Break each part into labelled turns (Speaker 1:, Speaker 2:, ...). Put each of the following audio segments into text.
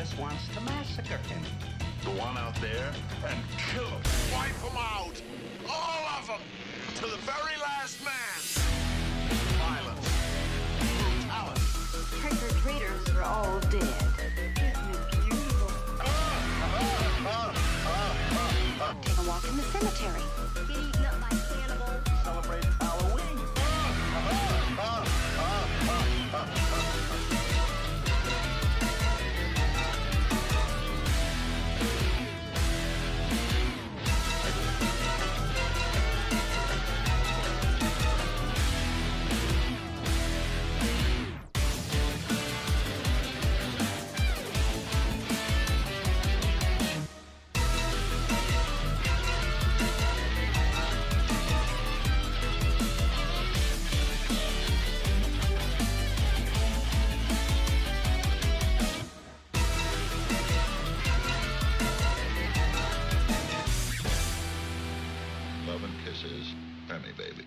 Speaker 1: just wants to massacre him.
Speaker 2: Go on out there and kill them.
Speaker 3: Wipe them out. All of them. To the very last man.
Speaker 2: Violence. Brutality.
Speaker 4: Trick-or-treaters are all dead. Isn't it beautiful? Take a walk in the cemetery.
Speaker 5: Get eaten up by cannibals.
Speaker 2: Celebrate Halloween. 11 kisses. Penny, baby.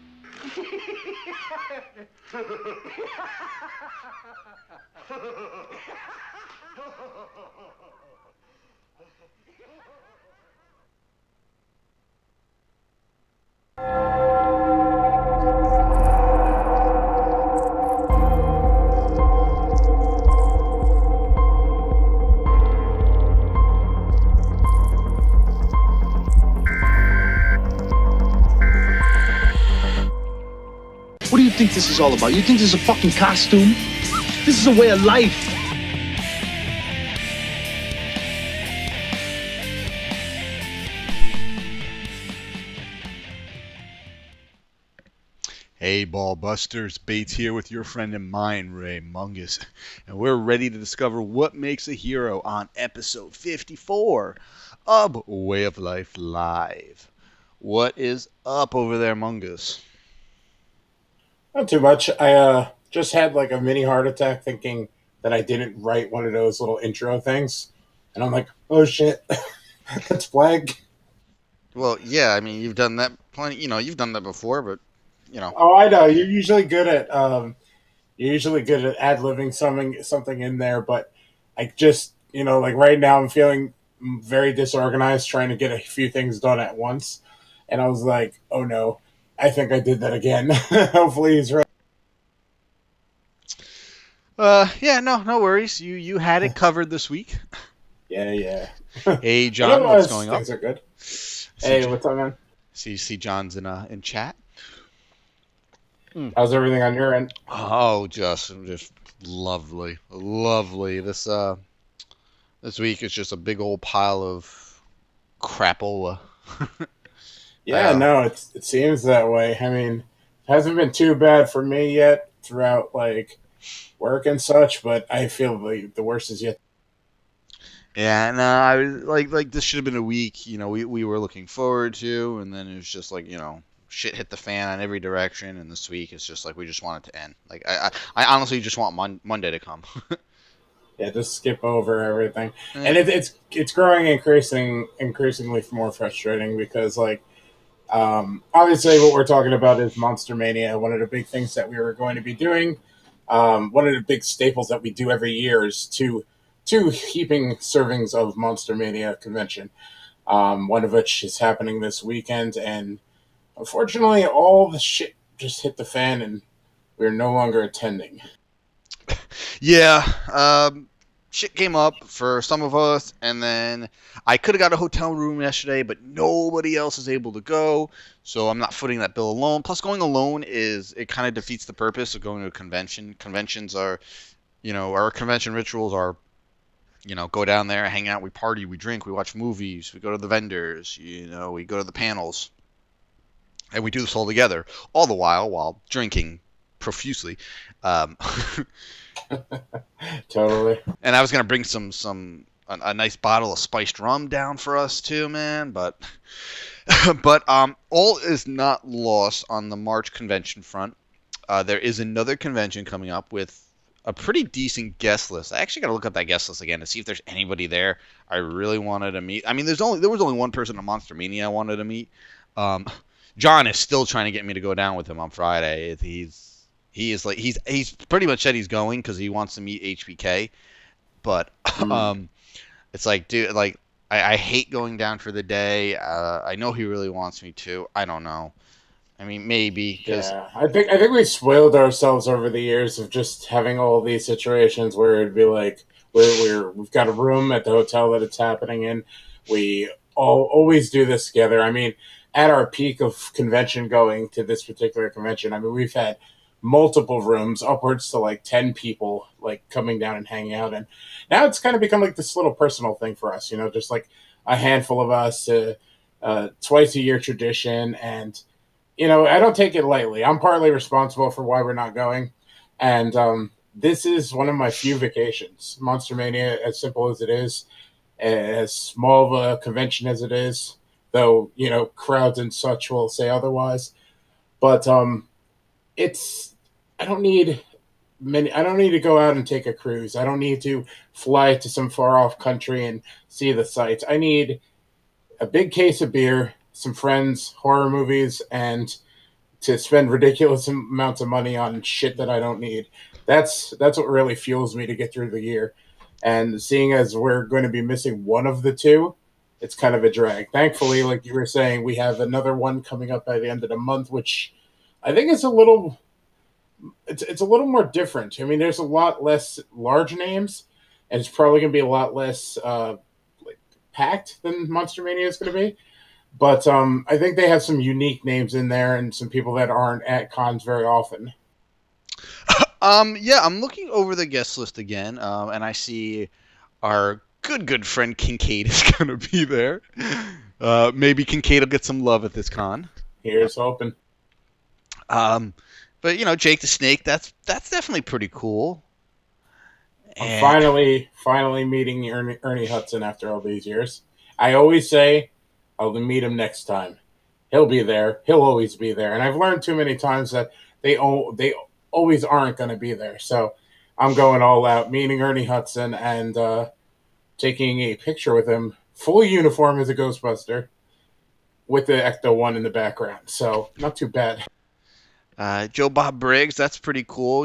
Speaker 6: What do you think this is all about? You think this is a fucking costume? This is a way of life.
Speaker 7: Hey, Ballbusters, Bates here with your friend and mine, Ray Mungus, and we're ready to discover what makes a hero on episode 54 of Way of Life Live. What is up over there, Mungus?
Speaker 8: Not too much. I just had like a mini heart attack thinking that I didn't write one of those little intro things. And I'm like, oh shit, that's flag.
Speaker 7: Well, yeah, I mean, you've done that plenty, you've done that before, but,
Speaker 8: Oh, I know. You're usually good at ad-libbing something in there, but I just, like right now I'm feeling very disorganized trying to get a few things done at once. And I was like, oh no, I think I did that again. Hopefully he's right.
Speaker 7: Yeah, no worries. You had it covered this week.
Speaker 8: Yeah.
Speaker 7: Hey, John, what's going on?
Speaker 8: Things are good. Hey, what's up, man?
Speaker 7: See John's in chat.
Speaker 8: How's everything on your end?
Speaker 7: Oh, just lovely. This week is just a big old pile of crapola.
Speaker 8: Yeah, no, it seems that way. I mean, it hasn't been too bad for me yet throughout like work and such, but I feel like the worst is yet.
Speaker 7: Yeah, no, I was like this should have been a week, we were looking forward to, and then it was just like, shit hit the fan on every direction, and this week it's just like we just want it to end. Like I honestly just want Monday to come.
Speaker 8: Yeah, just skip over everything, and it's growing increasingly more frustrating because like obviously what we're talking about is Monster Mania. One of the big things that we were going to be doing, one of the big staples that we do every year is two heaping servings of Monster Mania convention. One of which is happening this weekend, and unfortunately, all the shit just hit the fan, and we're no longer attending.
Speaker 7: Yeah, shit came up for some of us, and then I could have got a hotel room yesterday, but nobody else is able to go, so I'm not footing that bill alone. Plus, going alone it kind of defeats the purpose of going to a convention. Conventions are, our convention rituals are, go down there, hang out, we party, we drink, we watch movies, we go to the vendors, we go to the panels. And we do this all together, all the while drinking profusely.
Speaker 8: Totally.
Speaker 7: And I was gonna bring a nice bottle of spiced rum down for us too, man. But all is not lost on the March convention front. There is another convention coming up with a pretty decent guest list. I actually got to look up that guest list again to see if there's anybody there I really wanted to meet. I mean, there was only one person at Monster Mania I wanted to meet. John is still trying to get me to go down with him on Friday. He's pretty much said he's going because he wants to meet HBK. But it's like, dude, like I hate going down for the day. I know he really wants me to. I don't know. I mean, maybe.
Speaker 8: Yeah, I think we spoiled ourselves over the years of just having all these situations where it'd be like we've got a room at the hotel that it's happening in. We always do this together. I mean, at our peak of convention going to this particular convention, I mean, we've had multiple rooms, upwards to like 10 people, like coming down and hanging out. And now it's kind of become like this little personal thing for us, just like a handful of us, twice a year tradition. And, I don't take it lightly. I'm partly responsible for why we're not going. And this is one of my few vacations. Monster Mania, as simple as it is, as small of a convention as it is, though, crowds and such will say otherwise. But I don't need to go out and take a cruise. I don't need to fly to some far off country and see the sights. I need a big case of beer, some friends, horror movies, and to spend ridiculous amounts of money on shit that I don't need. That's what really fuels me to get through the year. And seeing as we're going to be missing one of the two, it's kind of a drag. Thankfully, like you were saying, we have another one coming up by the end of the month, which I think is a little more different. I mean, there's a lot less large names, and it's probably going to be a lot less packed than Monster Mania is going to be. But I think they have some unique names in there and some people that aren't at cons very often.
Speaker 7: Yeah, I'm looking over the guest list again, and I see our good friend Kincaid is going to be there. Maybe Kincaid will get some love at this con.
Speaker 8: Here's hoping.
Speaker 7: But Jake the Snake, that's definitely pretty cool.
Speaker 8: I'm finally meeting Ernie Hudson after all these years. I always say I'll meet him next time. He'll be there. He'll always be there. And I've learned too many times that they always aren't going to be there. So I'm going all out, meeting Ernie Hudson and taking a picture with him, full uniform as a Ghostbuster, with the Ecto-1 in the background. So not too bad.
Speaker 7: Joe Bob Briggs, that's pretty cool.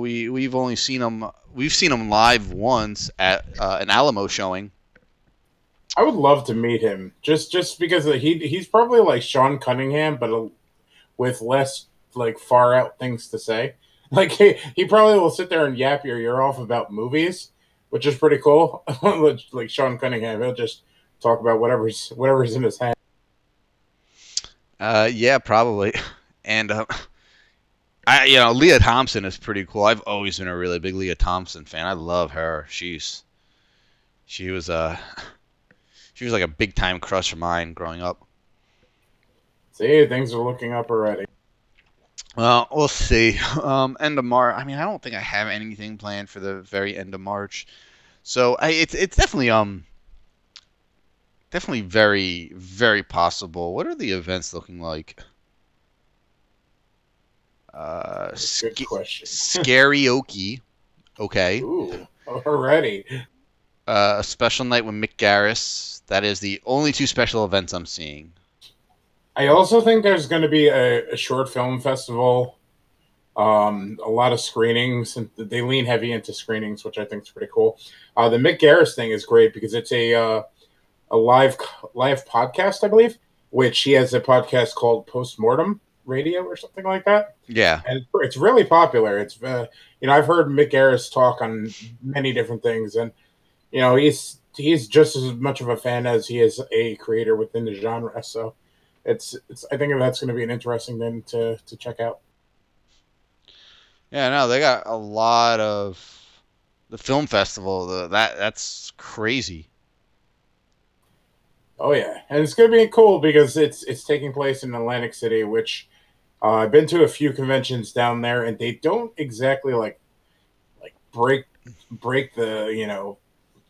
Speaker 7: We've only seen him. We've seen him live once at an Alamo showing.
Speaker 8: I would love to meet him, just because he's probably like Sean Cunningham, but with less like far out things to say. Like he probably will sit there and yap your ear off about movies, which is pretty cool. Like Sean Cunningham, he'll just talk about whatever's in his head.
Speaker 7: Yeah, probably. And Leah Thompson is pretty cool. I've always been a really big Leah Thompson fan. I love her. She was like a big time crush of mine growing up.
Speaker 8: See, things are looking up already.
Speaker 7: Well, we'll see. End of March. I mean, I don't think I have anything planned for the very end of March, so it's definitely very, very possible. What are the events looking like?
Speaker 8: Good question.
Speaker 7: Scarioke. Okay.
Speaker 8: Ooh, already.
Speaker 7: A special night with Mick Garris. That is the only two special events I'm seeing.
Speaker 8: I also think there's going to be a short film festival, a lot of screenings, and they lean heavy into screenings, which I think is pretty cool. The Mick Garris thing is great because it's a live podcast, I believe, which he has a podcast called Postmortem Radio or something like that.
Speaker 7: Yeah,
Speaker 8: and it's really popular. It's I've heard Mick Garris talk on many different things, and he's just as much of a fan as he is a creator within the genre. So it's I think that's going to be an interesting thing to check out.
Speaker 7: Yeah, no, they got a lot of the film festival. That's crazy.
Speaker 8: Oh yeah, and it's going to be cool because it's taking place in Atlantic City, which I've been to a few conventions down there, and they don't exactly like break the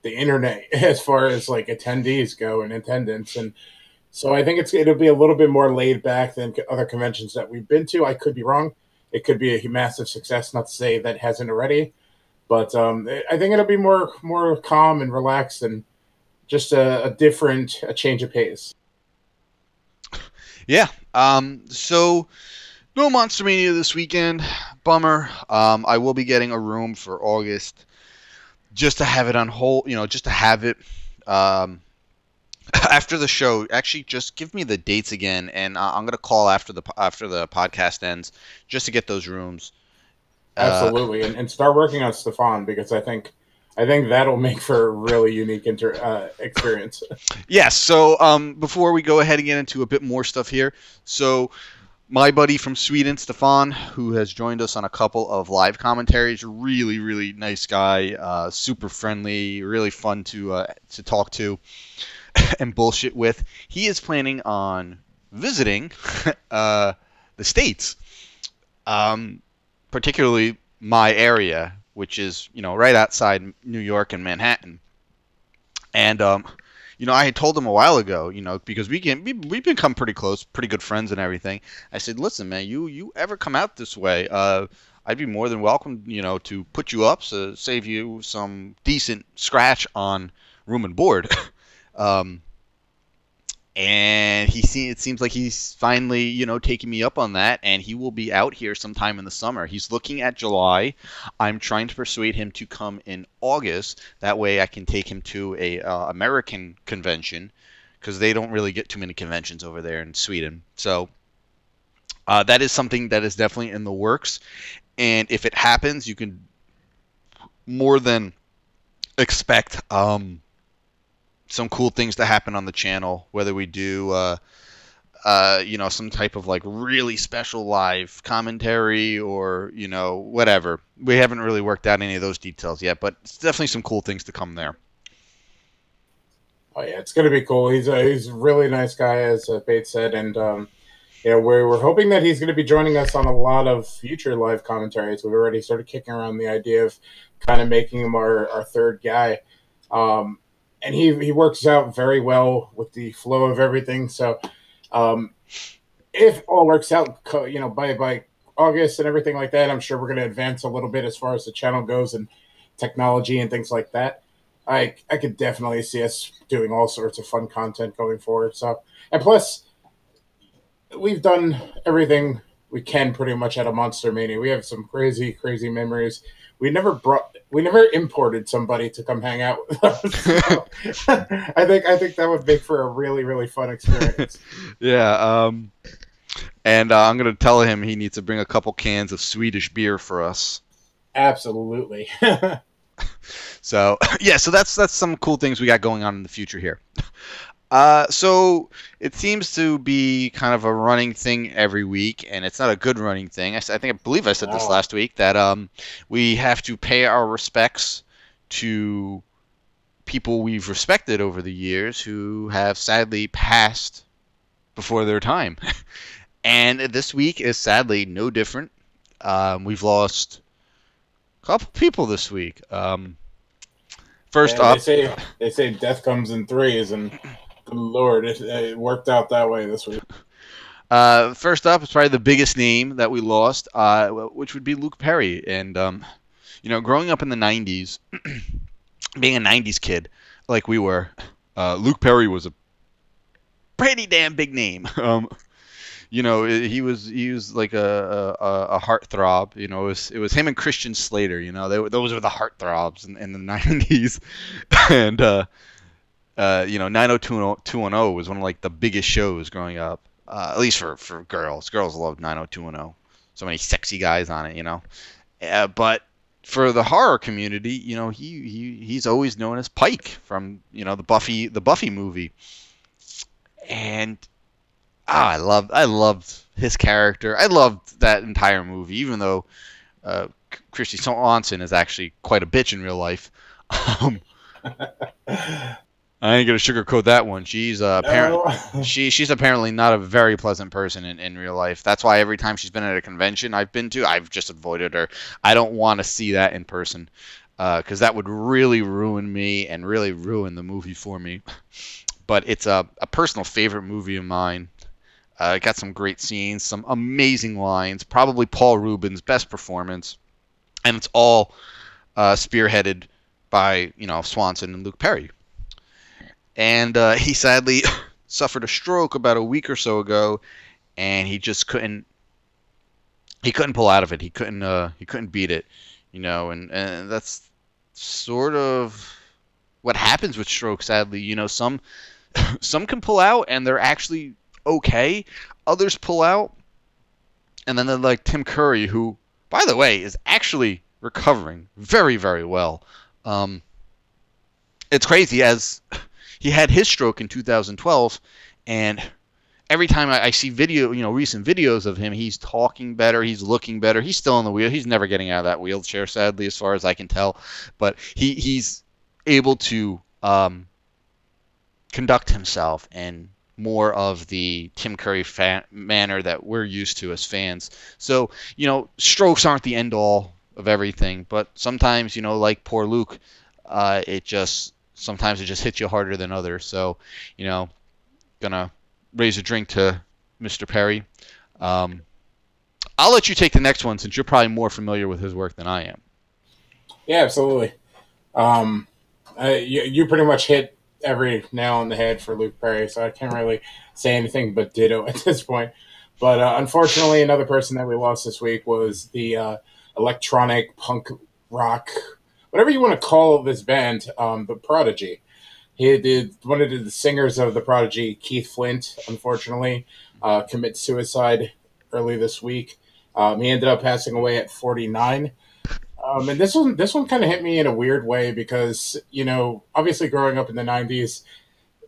Speaker 8: the internet as far as like attendees go and attendance, and so I think it'll be a little bit more laid back than other conventions that we've been to. I could be wrong. It could be a massive success. Not to say that hasn't already, but I think it'll be more calm and relaxed and just a change of pace.
Speaker 7: Yeah. So no Monster Mania this weekend. Bummer. I will be getting a room for August. just to have it on hold, just to have it after the show. Actually, just give me the dates again, and I'm gonna call after the podcast ends just to get those rooms.
Speaker 8: Absolutely, and start working on Stefan, because I think that'll make for a really unique experience.
Speaker 7: Yes. So before we go ahead and get into a bit more stuff here, so my buddy from Sweden, Stefan, who has joined us on a couple of live commentaries, really, really nice guy, super friendly, really fun to talk to and bullshit with. He is planning on visiting the States, particularly my area, which is, right outside New York and Manhattan. And I had told him a while ago, because we've become pretty close, pretty good friends and everything. I said, listen, man, you ever come out this way, I'd be more than welcome, to put you up, so save you some decent scratch on room and board. And it seems like he's finally, taking me up on that, and he will be out here sometime in the summer. He's looking at July. I'm trying to persuade him to come in August. That way I can take him to a American convention, because they don't really get too many conventions over there in Sweden. So that is something that is definitely in the works. And if it happens, you can more than expect some cool things to happen on the channel, whether we do some type of like really special live commentary or whatever. We haven't really worked out any of those details yet, but it's definitely some cool things to come there.
Speaker 8: Oh yeah, it's gonna be cool. He's a really nice guy, as Bates said, and we're hoping that he's gonna be joining us on a lot of future live commentaries. We've already started kicking around the idea of kind of making him our third guy. And he works out very well with the flow of everything. So if all works out, by August and everything like that, I'm sure we're going to advance a little bit as far as the channel goes and technology and things like that. I could definitely see us doing all sorts of fun content going forward. So, and plus, we've done everything we can pretty much at a Monster Mania. We have some crazy, crazy memories. We never imported somebody to come hang out with us. So, I think that would make for a really, really fun experience.
Speaker 7: Yeah, and I'm gonna tell him he needs to bring a couple cans of Swedish beer for us.
Speaker 8: Absolutely.
Speaker 7: So yeah, so that's some cool things we got going on in the future here. So it seems to be kind of a running thing every week, and it's not a good running thing. I believe I said this last week, that we have to pay our respects to people we've respected over the years who have sadly passed before their time. And this week is sadly no different. We've lost a couple people this week. First up,
Speaker 8: they say death comes in threes, and good Lord, it worked out that way this week.
Speaker 7: First up is probably the biggest name that we lost, which would be Luke Perry. And, growing up in the 90s, being a 90s kid like we were, Luke Perry was a pretty damn big name. He was like a heartthrob. It was him and Christian Slater. Those were the heartthrobs in the 90s. And 90210 was one of like the biggest shows growing up, at least for girls. Girls loved 90210. So many sexy guys on it, but for the horror community, he's always known as Pike from the Buffy movie. And I loved his character. I loved that entire movie, even though Christy Swanson is actually quite a bitch in real life. I ain't gonna sugarcoat that one. She's she's apparently not a very pleasant person in real life. That's why every time she's been at a convention I've been to, I've just avoided her. I don't want to see that in person, because that would really ruin me and really ruin the movie for me. But it's a personal favorite movie of mine. It got some great scenes, some amazing lines, probably Paul Rubin's best performance, and it's all spearheaded by Swanson and Luke Perry. And he sadly suffered a stroke about a week or so ago, and he just couldn't pull out of it. He couldn't beat it, and that's sort of what happens with stroke, sadly. You know, some can pull out and they're actually okay. Others pull out, and then they're like Tim Curry, who, by the way, is actually recovering very, very well. It's crazy, as he had his stroke in 2012, and every time I see recent videos of him, he's talking better, he's looking better, he's still in the wheel, he's never getting out of that wheelchair, sadly, as far as I can tell, but he's able to conduct himself in more of the Tim Curry manner that we're used to as fans. So, strokes aren't the end all of everything, but sometimes, like poor Luke, sometimes it just hits you harder than others. So, gonna raise a drink to Mr. Perry. I'll let you take the next one since you're probably more familiar with his work than I am.
Speaker 8: Yeah, absolutely. You pretty much hit every nail on the head for Luke Perry, so I can't really say anything but ditto at this point. But unfortunately, another person that we lost this week was the electronic punk rock, whatever you want to call this band, the Prodigy. One of the singers of the Prodigy, Keith Flint, unfortunately, commit suicide early this week. He ended up passing away at 49. And this one kind of hit me in a weird way because, obviously growing up in the 90s,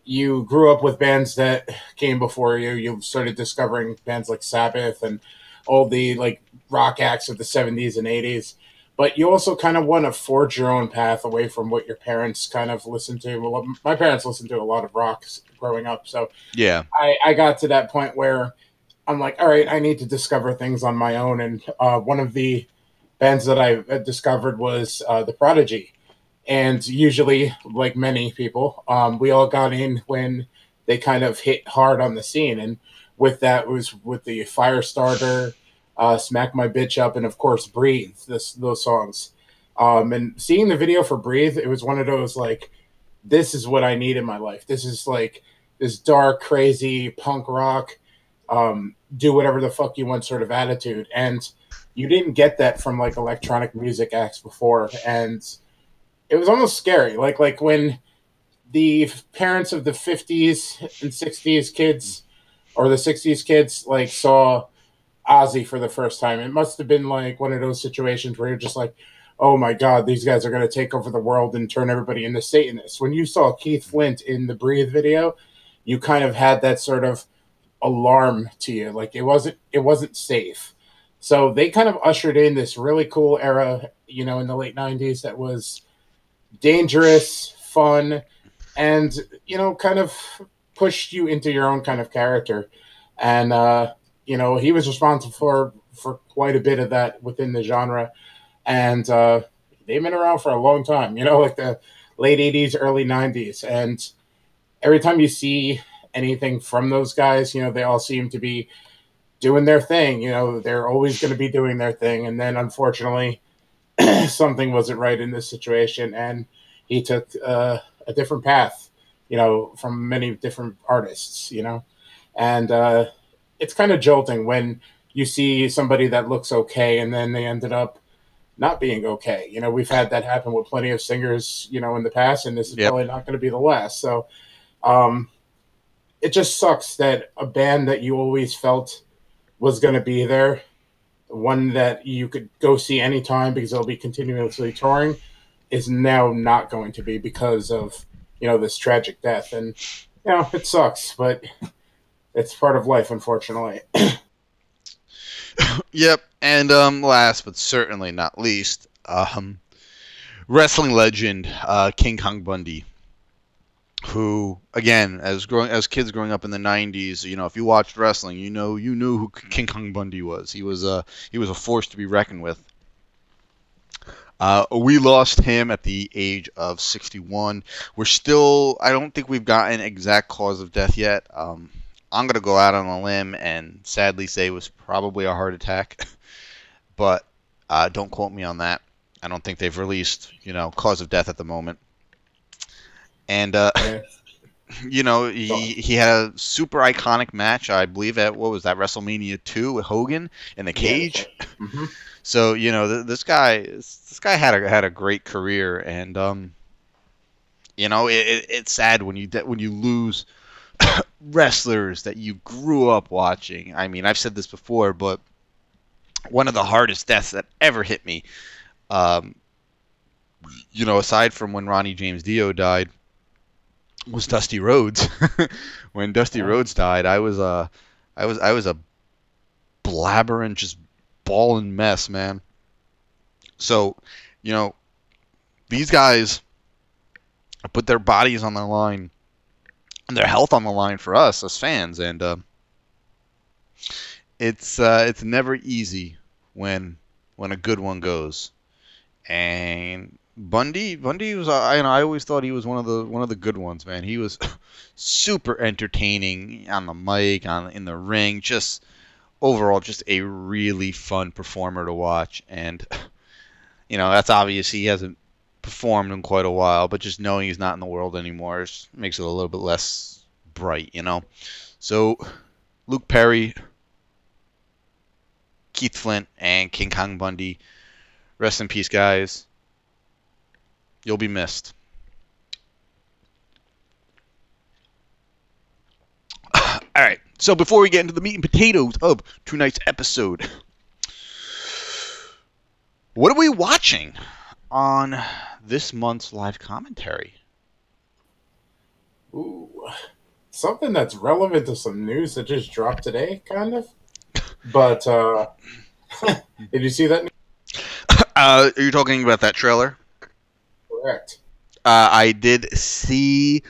Speaker 8: you grew up with bands that came before you. You started discovering bands like Sabbath and all the rock acts of the 70s and 80s. But you also kind of want to forge your own path away from what your parents kind of listened to. Well, my parents listened to a lot of rock growing up. So
Speaker 7: yeah,
Speaker 8: I got to that point where I'm like, all right, I need to discover things on my own. And one of the bands that I discovered was the Prodigy. And usually, like many people, we all got in when they kind of hit hard on the scene. And with that was with the Firestarter, Smack My Bitch Up, and of course, Breathe, those songs. And seeing the video for Breathe, it was one of those, this is what I need in my life. This is this dark, crazy punk rock, do whatever the fuck you want sort of attitude. And you didn't get that from electronic music acts before, and it was almost scary. Like when the parents of the 50s and 60s kids, or the 60s kids, saw Ozzy for the first time. It must have been one of those situations where you're just like, oh my God, these guys are going to take over the world and turn everybody into Satanists. When you saw Keith Flint in the Breathe video, you kind of had that sort of alarm to you. It wasn't safe. So they kind of ushered in this really cool era, in the late 90s that was dangerous, fun, and, kind of pushed you into your own kind of character. And, he was responsible for quite a bit of that within the genre. And they've been around for a long time, the late 80s, early 90s. And every time you see anything from those guys, they all seem to be doing their thing. They're always going to be doing their thing. And then, unfortunately, something wasn't right in this situation. And he took a different path, from many different artists, And it's kind of jolting when you see somebody that looks okay and then they ended up not being okay. We've had that happen with plenty of singers, in the past, and this is probably not going to be the last. So it just sucks that a band that you always felt was going to be there, one that you could go see anytime because they'll be continuously touring, is now not going to be because of, this tragic death. And, it sucks, but it's part of life, unfortunately.
Speaker 7: Yep, and last but certainly not least, wrestling legend King Kong Bundy, who, again, as kids growing up in the 90s, if you watched wrestling, you knew who King Kong Bundy was. He was a force to be reckoned with. We lost him at the age of 61. I don't think we've gotten exact cause of death yet. I'm going to go out on a limb and sadly say it was probably a heart attack, but don't quote me on that. I don't think they've released, cause of death at the moment. And you know, he had a super iconic match, I believe, at what was that, WrestleMania 2 with Hogan in the cage.
Speaker 8: Yeah. Mm-hmm.
Speaker 7: So you know, this guy had a great career, and you know, it's sad when you lose wrestlers that you grew up watching. I mean, I've said this before, but one of the hardest deaths that ever hit me, you know, aside from when Ronnie James Dio died, was Dusty Rhodes. When Dusty Rhodes died, I was a blabbering, just balling mess, man. So, you know, these guys put their bodies on the line and their health on the line for us as fans, and it's never easy when a good one goes. And Bundy was, I always thought he was one of the good ones, man. He was super entertaining on the mic, in the ring, just overall just a really fun performer to watch. And you know, that's obvious, he hasn't performed in quite a while, but just knowing he's not in the world anymore makes it a little bit less bright, you know. So Luke Perry, Keith Flint, and King Kong Bundy, rest in peace, guys. You'll be missed. All right, so before we get into the meat and potatoes of tonight's episode, what are we watching on this month's live commentary?
Speaker 8: Ooh, something that's relevant to some news that just dropped today, kind of. But did you see that?
Speaker 7: Are you talking about that trailer?
Speaker 8: Correct.
Speaker 7: I did see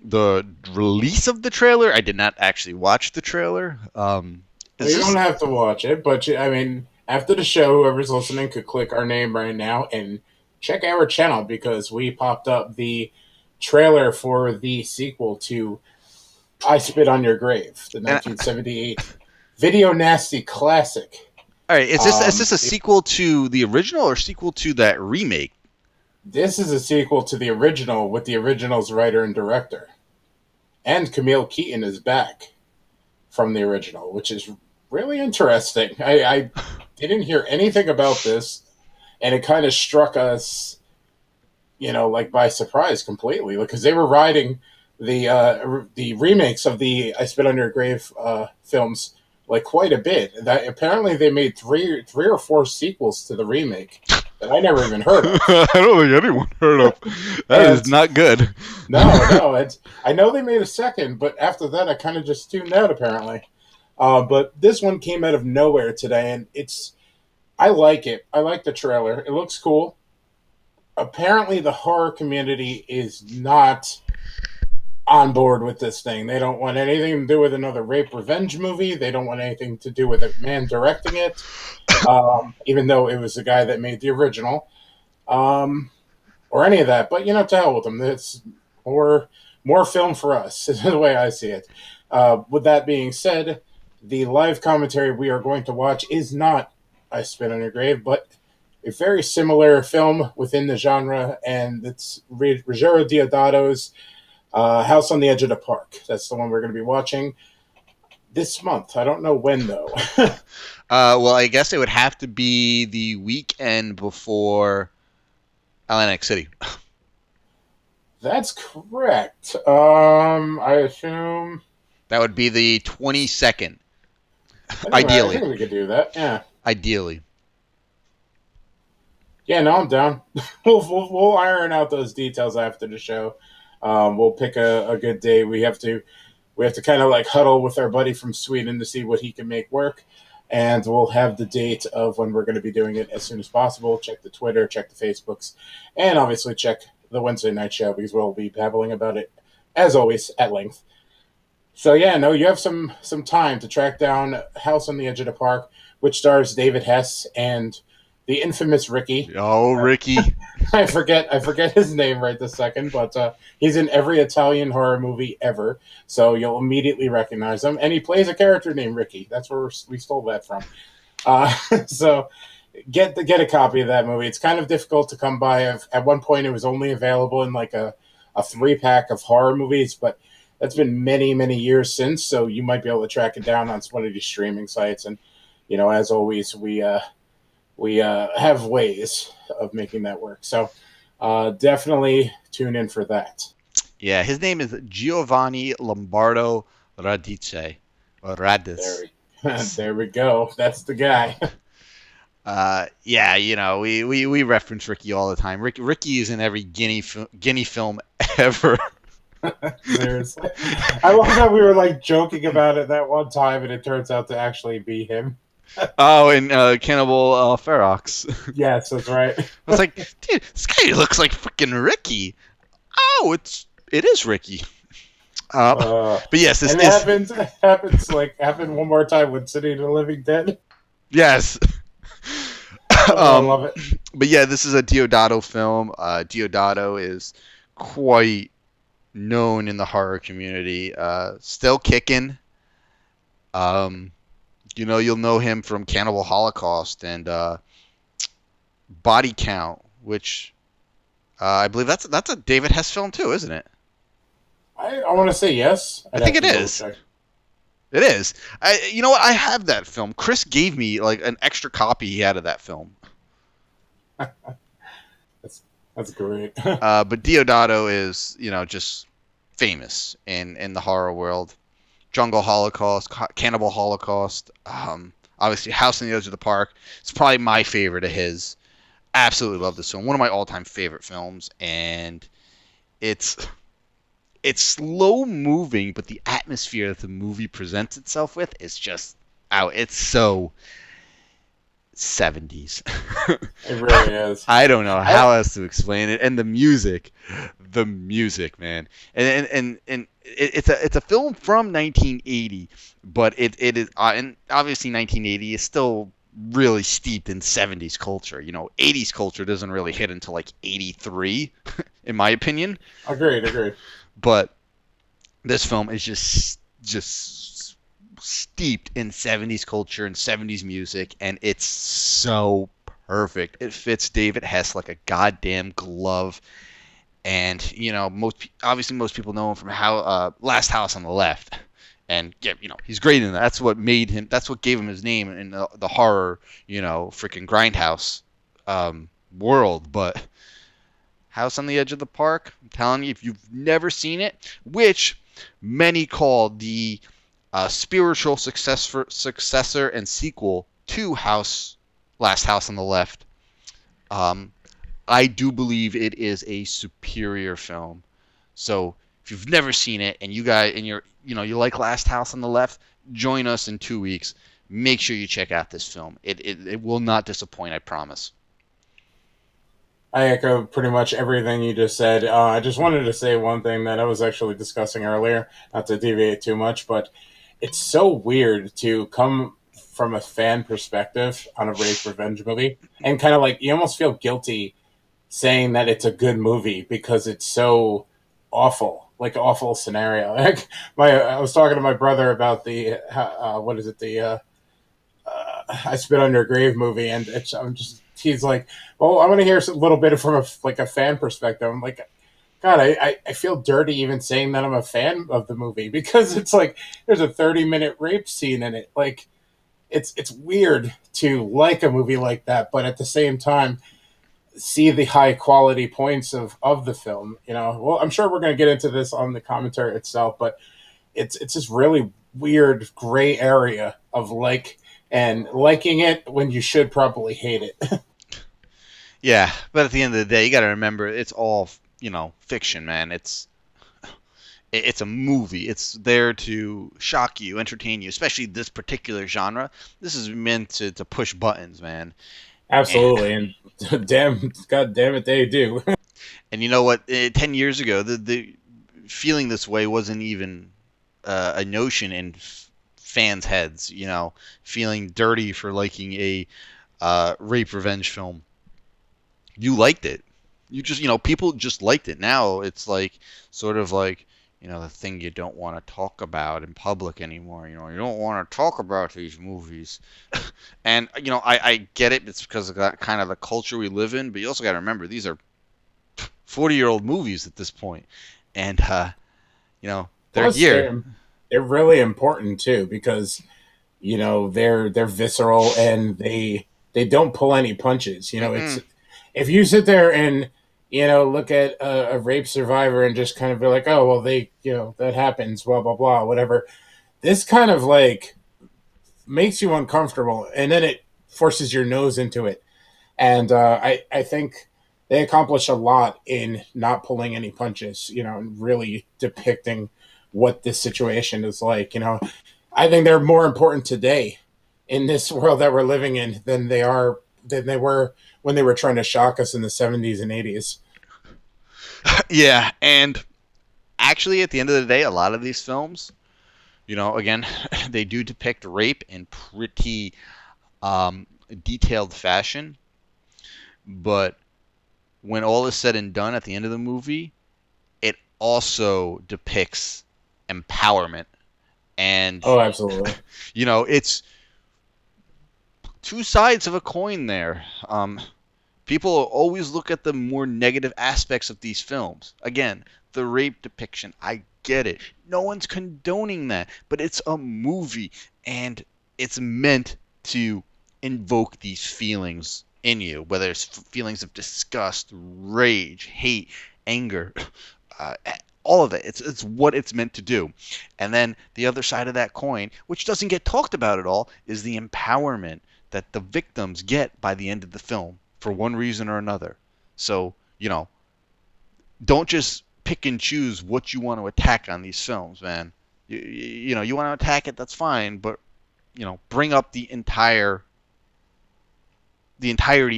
Speaker 7: the release of the trailer. I did not actually watch the trailer.
Speaker 8: You don't have to watch it, but I mean, after the show, whoever's listening could click our name right now and check our channel, because we popped up the trailer for the sequel to I Spit on Your Grave, the 1978 video nasty classic.
Speaker 7: All right, is this a sequel to the original or sequel to that remake?
Speaker 8: This is a sequel to the original with the original's writer and director. And Camille Keaton is back from the original, which is really interesting. I didn't hear anything about this, and it kind of struck us, you know, like by surprise completely, because they were writing the remakes of the I Spit on Your Grave films like quite a bit. That apparently they made three or four sequels to the remake that I never even heard of.
Speaker 7: I don't think anyone heard of. That is not good.
Speaker 8: No. I know they made a second, but after that I kind of just tuned out apparently. But this one came out of nowhere today, and I like it. I like the trailer. It looks cool. Apparently the horror community is not on board with this thing. They don't want anything to do with another rape revenge movie. They don't want anything to do with a man directing it, even though it was the guy that made the original, or any of that. But, you know, to hell with them. It's more film for us, is the way I see it. With that being said, the live commentary we are going to watch is not I Spit on Your Grave, but a very similar film within the genre, and it's Ruggero Deodato's House on the Edge of the Park. That's the one we're going to be watching this month. I don't know when, though.
Speaker 7: Well, I guess it would have to be the weekend before Atlantic City.
Speaker 8: That's correct. I assume
Speaker 7: that would be the 22nd. Ideally.
Speaker 8: I think we could do that, yeah.
Speaker 7: Ideally.
Speaker 8: Yeah, no, I'm down. We'll iron out those details after the show. We'll pick a good day. We have to kind of like huddle with our buddy from Sweden to see what he can make work, and we'll have the date of when we're going to be doing it as soon as possible. Check the Twitter, check the Facebooks, and obviously check the Wednesday night show, because we'll be babbling about it as always at length. So yeah, no, you have some time to track down House on the Edge of the Park, which stars David Hess and the infamous Ricky.
Speaker 7: Oh, Ricky.
Speaker 8: I forget his name right this second, but he's in every Italian horror movie ever, so you'll immediately recognize him. And he plays a character named Ricky. That's where we stole that from. So get a copy of that movie. It's kind of difficult to come by. At one point, it was only available in like a a 3-pack of horror movies, but that's been many, many years since, so you might be able to track it down on one of these streaming sites. And, as always, we have ways of making that work. So definitely tune in for that.
Speaker 7: Yeah, his name is Giovanni Lombardo Radice. Or Radis.
Speaker 8: There we go. That's the guy.
Speaker 7: Yeah, we reference Ricky all the time. Ricky is in every Guinea film ever.
Speaker 8: Seriously. I love that we were like joking about it that one time, and it turns out to actually be him.
Speaker 7: Oh, and Cannibal Ferox.
Speaker 8: Yes, that's right.
Speaker 7: I was like, dude, this guy looks like freaking Ricky. Oh, it is Ricky. But yes, this happened one more time with City of the Living Dead. Yes.
Speaker 8: I love it.
Speaker 7: But yeah, this is a Deodato film. Deodato is quite known in the horror community. Still kicking. You'll know him from Cannibal Holocaust and Body Count, which I believe that's a David Hess film too, isn't it?
Speaker 8: I want to say yes.
Speaker 7: I think it is. It is. You know what? I have that film. Chris gave me like an extra copy he had of that film.
Speaker 8: That's great.
Speaker 7: But Deodato is, just famous in the horror world. Jungle Holocaust, Cannibal Holocaust, obviously House on the Edge of the Park. It's probably my favorite of his. Absolutely love this film. One of my all-time favorite films, and it's slow moving, but the atmosphere that the movie presents itself with is just it's so 70s.
Speaker 8: It really is.
Speaker 7: I don't know how else to explain it. And the music, man. And it's a film from 1980, but it is, and obviously 1980 is still really steeped in 70s culture. 80s culture doesn't really hit until like 83, in my opinion.
Speaker 8: Agreed. But
Speaker 7: this film is just steeped in 70s culture and 70s music, and it's so perfect. It fits David Hess like a goddamn glove. And most people know him from Last House on the Left, and yeah, he's great in that. That's what made him. That's what gave him his name in the horror, freaking grindhouse world. But House on the Edge of the Park, I'm telling you, if you've never seen it, which many call the spiritual successor and sequel to Last House on the Left, I do believe it is a superior film. So if you've never seen it and you like Last House on the Left, join us in 2 weeks. Make sure you check out this film. It will not disappoint, I promise.
Speaker 8: I echo pretty much everything you just said. I just wanted to say one thing that I was actually discussing earlier, not to deviate too much, but it's so weird to come from a fan perspective on a rape revenge movie, and kind of like you almost feel guilty saying that it's a good movie because it's so awful, like awful scenario. Like I was talking to my brother about the I Spit on Your Grave movie, and he's like, well, I want to hear a little bit from a fan perspective. I'm like, God, I feel dirty even saying that I'm a fan of the movie, because it's like there's a 30-minute rape scene in it. Like it's weird to like a movie like that, but at the same time see the high quality points of the film. Well, I'm sure we're going to get into this on the commentary itself, but it's this really weird gray area of liking it when you should probably hate it.
Speaker 7: Yeah, but at the end of the day, you got to remember it's all, fiction, man. It's a movie. It's there to shock you, entertain you, especially this particular genre. This is meant to push buttons, man.
Speaker 8: Absolutely, and God damn it, they do.
Speaker 7: And you know what? 10 years ago, the feeling this way wasn't even a notion in fans' heads. Feeling dirty for liking a rape revenge film. You liked it. You just, people just liked it. Now it's like sort of like, the thing you don't want to talk about in public anymore. You don't want to talk about these movies. And, I get it. It's because of that kind of the culture we live in. But you also got to remember, these are 40-year-old movies at this point. And, you know, they're
Speaker 8: Plus,
Speaker 7: here.
Speaker 8: They're really important, too, because, you know, they're visceral and they don't pull any punches. You know, it's if you sit there and, you know, look at a rape survivor and just kind of be like, oh, well, that happens, blah, blah, blah, whatever. This kind of, like, makes you uncomfortable, and then it forces your nose into it. And I think they accomplish a lot in not pulling any punches, you know, and really depicting what this situation is like. You know, I think they're more important today in this world that we're living in than they were when they were trying to shock us in the 70s and 80s.
Speaker 7: Yeah, and actually, at the end of the day, a lot of these films, you know, again, they do depict rape in pretty detailed fashion. But when all is said and done at the end of the movie, it also depicts empowerment. And
Speaker 8: oh, absolutely.
Speaker 7: You know, it's two sides of a coin there. People always look at the more negative aspects of these films. Again, the rape depiction, I get it. No one's condoning that, but it's a movie, and it's meant to invoke these feelings in you, whether it's feelings of disgust, rage, hate, anger, all of it. It's what it's meant to do. And then the other side of that coin, which doesn't get talked about at all, is the empowerment that the victims get by the end of the film for one reason or another. So, you know, don't just pick and choose what you want to attack on these films, man. You know, you want to attack it, that's fine, but, you know, bring up the entirety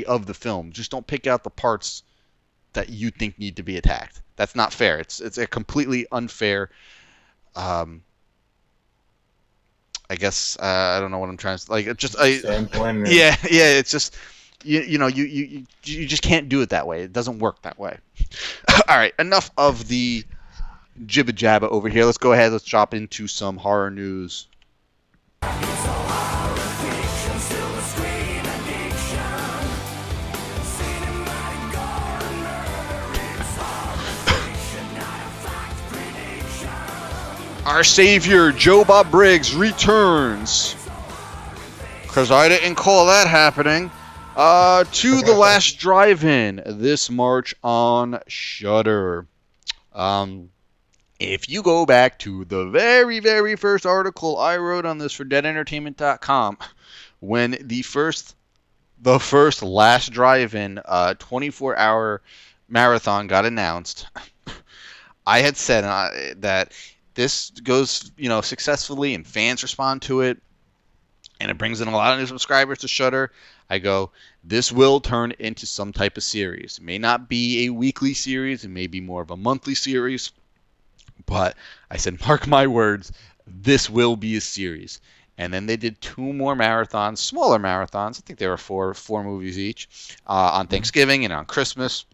Speaker 7: of the film. Just don't pick out the parts that you think need to be attacked. That's not fair. It's a completely unfair. I guess I don't know what I'm trying to like. It's just yeah. It's just you know you just can't do it that way. It doesn't work that way. All right, enough of the jibba jabba over here. Let's go ahead. Let's drop into some horror news. Our savior, Joe Bob Briggs, returns. Because I didn't call that happening. To The Last Drive-In this March on Shudder. If you go back to the very, very first article I wrote on this for deadentertainment.com, when the first Last Drive-In 24-hour marathon got announced, I had said that this goes, you know, successfully and fans respond to it and it brings in a lot of new subscribers to Shudder. I go, this will turn into some type of series. It may not be a weekly series. It may be more of a monthly series. But I said, mark my words, this will be a series. And then they did 2 more marathons, smaller marathons. I think there were four movies each on Thanksgiving and on Christmas.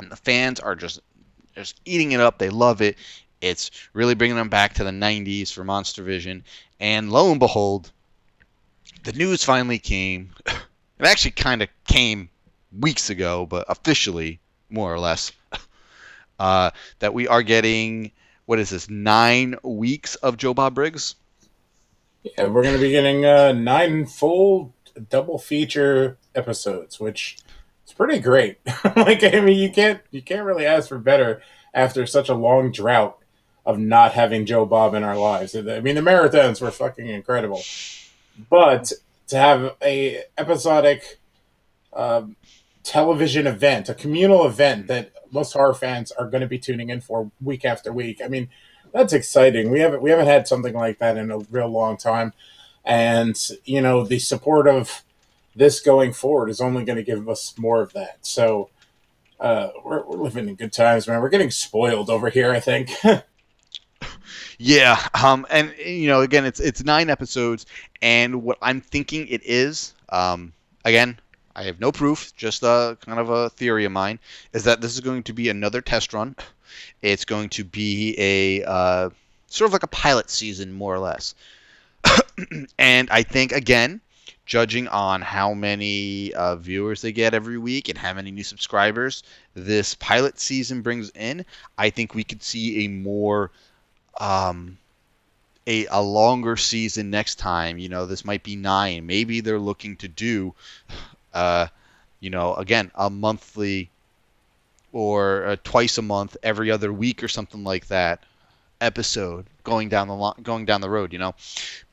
Speaker 7: And the fans are just eating it up. They love it. It's really bringing them back to the 90s for Monster Vision. And lo and behold, the news finally came. It actually kind of came weeks ago, but officially, more or less, that we are getting, 9 weeks of Joe Bob Briggs?
Speaker 8: Yeah, we're going to be getting 9 full double feature episodes, which is pretty great. Like, I mean, you can't really ask for better after such a long drought of not having Joe Bob in our lives. I mean, the marathons were fucking incredible. But to have a episodic television event, a communal event that most horror fans are going to be tuning in for week after week, I mean, that's exciting. We haven't had something like that in a real long time. And, you know, the support of this going forward is only going to give us more of that. So we're living in good times, man. We're getting spoiled over here, I think.
Speaker 7: Yeah, and you know, again, it's 9 episodes, and what I'm thinking it is, again, I have no proof, just kind of a theory of mine, is that this is going to be another test run. It's going to be a sort of like a pilot season, more or less. And I think, again, judging on how many viewers they get every week and how many new subscribers this pilot season brings in, I think we could see a more a longer season next time. This might be 9. Maybe they're looking to do again, a monthly or twice a month, every other week or something like that episode going down the road,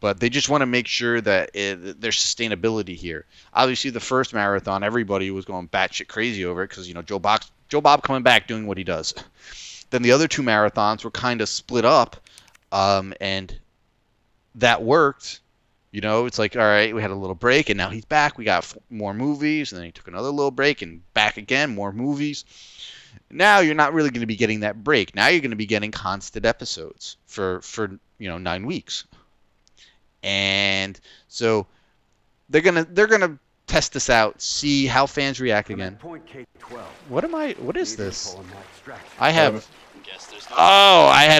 Speaker 7: But they just want to make sure that there's sustainability here. Obviously, the first marathon, everybody was going batshit crazy over it because Joe Bob coming back doing what he does. Then the other 2 marathons were kind of split up, and that worked. It's like, all right, we had a little break, and now he's back. We got more movies, and then he took another little break, and back again, more movies. Now you're not really going to be getting that break. Now you're going to be getting constant episodes for 9 weeks. And so they're gonna test this out, see how fans react again. What is this? I had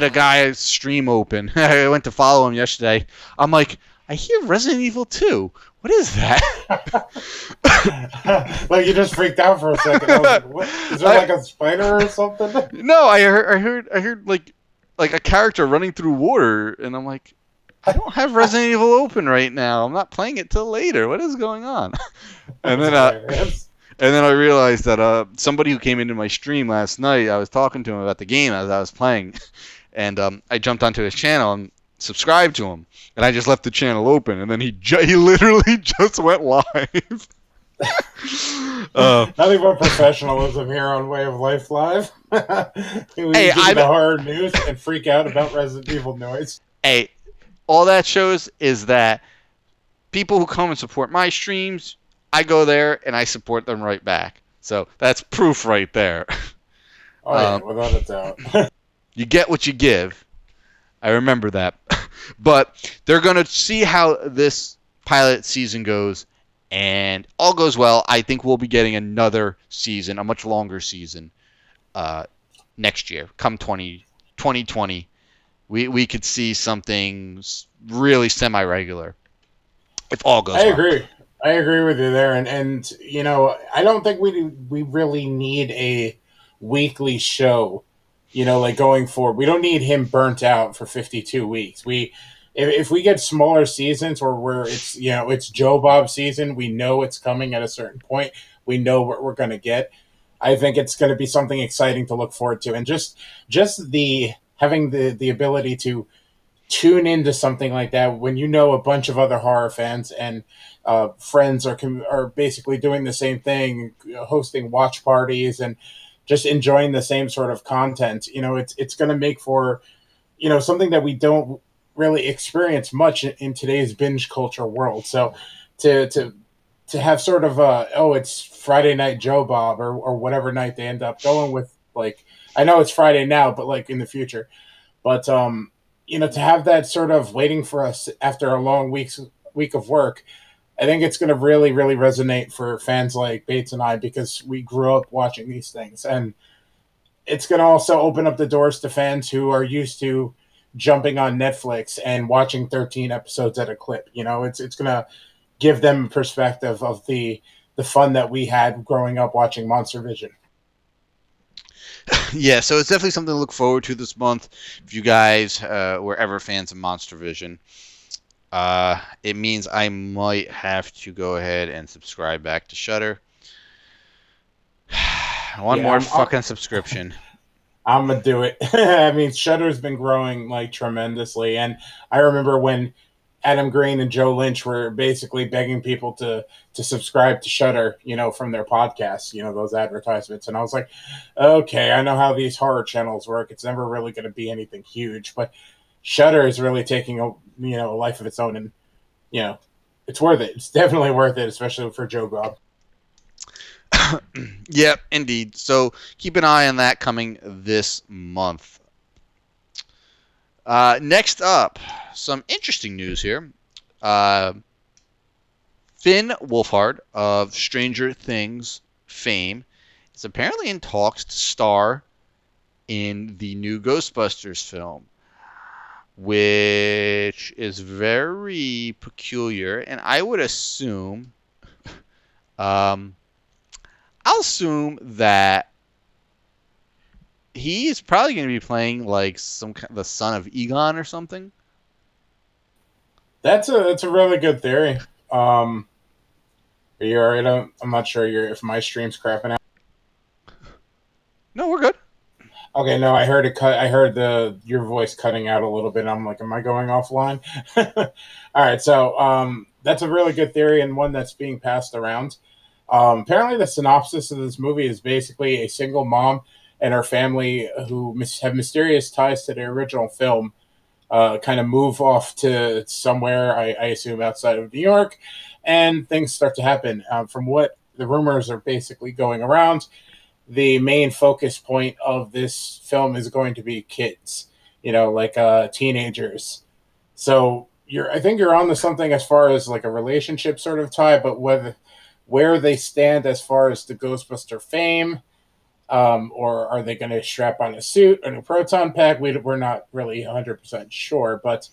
Speaker 7: a guy stream open. I went to follow him yesterday. I'm like, I hear Resident Evil 2. What is that?
Speaker 8: Like, you just freaked out for a second. I was like, what? Is there like a spider or something?
Speaker 7: No, I heard like a character running through water, and I'm like, I don't have Resident Evil open right now. I'm not playing it till later. What is going on? And then I realized that somebody who came into my stream last night, I was talking to him about the game as I was playing, and I jumped onto his channel and subscribed to him, and I just left the channel open, and then he literally just went live.
Speaker 8: Nothing but professionalism here on Way of Life Live. We give you the horror news and freak out about Resident Evil noise.
Speaker 7: Hey, all that shows is that people who come and support my streams, I go there and I support them right back. So that's proof right there.
Speaker 8: Oh, yeah, without a doubt.
Speaker 7: You get what you give. I remember that. But they're going to see how this pilot season goes, and all goes well. I think we'll be getting another season, a much longer season, next year, come 2020. We could see something really semi-regular if all goes well.
Speaker 8: I agree with you there. And I don't think we really need a weekly show, like going forward. We don't need him burnt out for 52 weeks. If we get smaller seasons where it's, it's Joe Bob season, we know it's coming at a certain point. We know what we're going to get. I think it's going to be something exciting to look forward to. And just having the ability to tune into something like that when a bunch of other horror fans and friends are basically doing the same thing, hosting watch parties and just enjoying the same sort of content. It's going to make for, something that we don't really experience much in today's binge culture world. So to have sort of it's Friday night Joe Bob or whatever night they end up going with, like, I know it's Friday now, but like in the future, but to have that sort of waiting for us after a long week of work, I think it's going to really, really resonate for fans like Bates and I, because we grew up watching these things. And it's going to also open up the doors to fans who are used to jumping on Netflix and watching 13 episodes at a clip. It's going to give them a perspective of the fun that we had growing up watching Monster Vision.
Speaker 7: Yeah, so it's definitely something to look forward to this month. If you guys were ever fans of Monster Vision, it means I might have to go ahead and subscribe back to Shudder. One more fucking subscription.
Speaker 8: I'm gonna do it. I mean, Shudder's been growing like tremendously, and I remember when Adam Green and Joe Lynch were basically begging people to subscribe to Shudder, from their podcasts, those advertisements. And I was like, okay, I know how these horror channels work. It's never really going to be anything huge, but Shudder is really taking a life of its own, and it's worth it. It's definitely worth it, especially for Joe Bob.
Speaker 7: Yep, indeed. So keep an eye on that coming this month. Next up, some interesting news here. Finn Wolfhard of Stranger Things fame is apparently in talks to star in the new Ghostbusters film. which is very peculiar, and I would assume, I'll assume that he's probably going to be playing like the son of Egon or something.
Speaker 8: That's a really good theory. Are you alright? I'm not sure if my stream's crapping out.
Speaker 7: No, we're good.
Speaker 8: Okay, no, I heard it cut. I heard your voice cutting out a little bit. I'm like, am I going offline? All right, so that's a really good theory and one that's being passed around. Apparently, the synopsis of this movie is basically a single mom and her family who have mysterious ties to the original film kind of move off to somewhere, I assume outside of New York, and things start to happen. From what the rumors are basically going around, the main focus point of this film is going to be kids, like teenagers. So I think you're onto something as far as like a relationship sort of tie, but where they stand as far as the Ghostbuster fame, or are they going to strap on a suit and a proton pack? We're not really 100% sure, but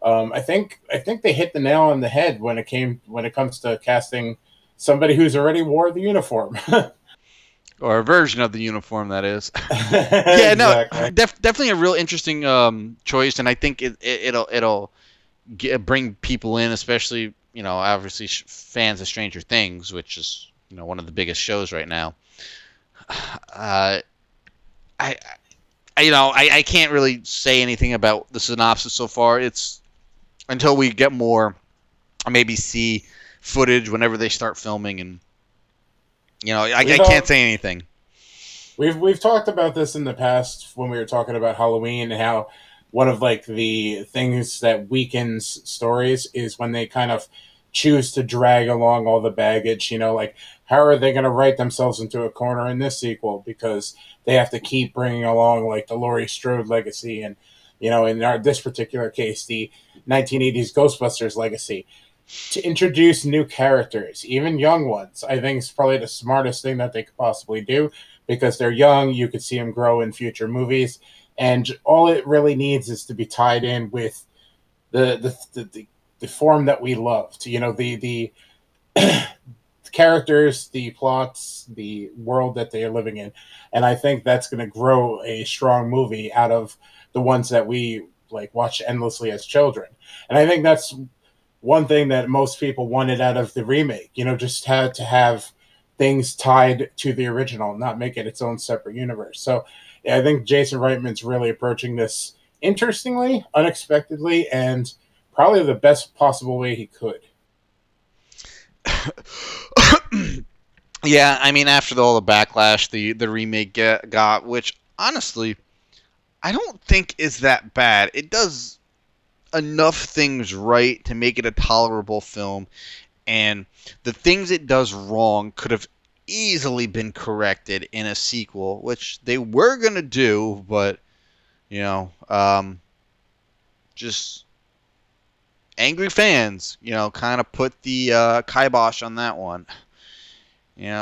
Speaker 8: I think they hit the nail on the head when it comes to casting somebody who's already wore the uniform.
Speaker 7: Or a version of the uniform, that is. Yeah,
Speaker 8: exactly.
Speaker 7: No, definitely a real interesting choice, and I think it'll bring people in, especially obviously fans of Stranger Things, which is one of the biggest shows right now. I can't really say anything about the synopsis so far. It's until we get more, maybe see footage whenever they start filming, and I can't say anything.
Speaker 8: We've talked about this in the past when we were talking about Halloween, and how one of like the things that weakens stories is when they kind of choose to drag along all the baggage. Like how are they going to write themselves into a corner in this sequel because they have to keep bringing along like the Laurie Strode legacy, and in this particular case, the 1980s Ghostbusters legacy. To introduce new characters, even young ones, I think is probably the smartest thing that they could possibly do, because they're young. You could see them grow in future movies, and all it really needs is to be tied in with the form that we loved. The characters, the plots, the world that they are living in, and I think that's going to grow a strong movie out of the ones that we like watched endlessly as children. And I think that's one thing that most people wanted out of the remake, just had to have things tied to the original, not make it its own separate universe. So yeah, I think Jason Reitman's really approaching this interestingly, unexpectedly, and probably the best possible way he could.
Speaker 7: Yeah, I mean, after all the backlash the remake got, which honestly, I don't think is that bad. It does enough things right to make it a tolerable film, and the things it does wrong could have easily been corrected in a sequel, which they were going to do, but just angry fans kind of put the kibosh on that one. We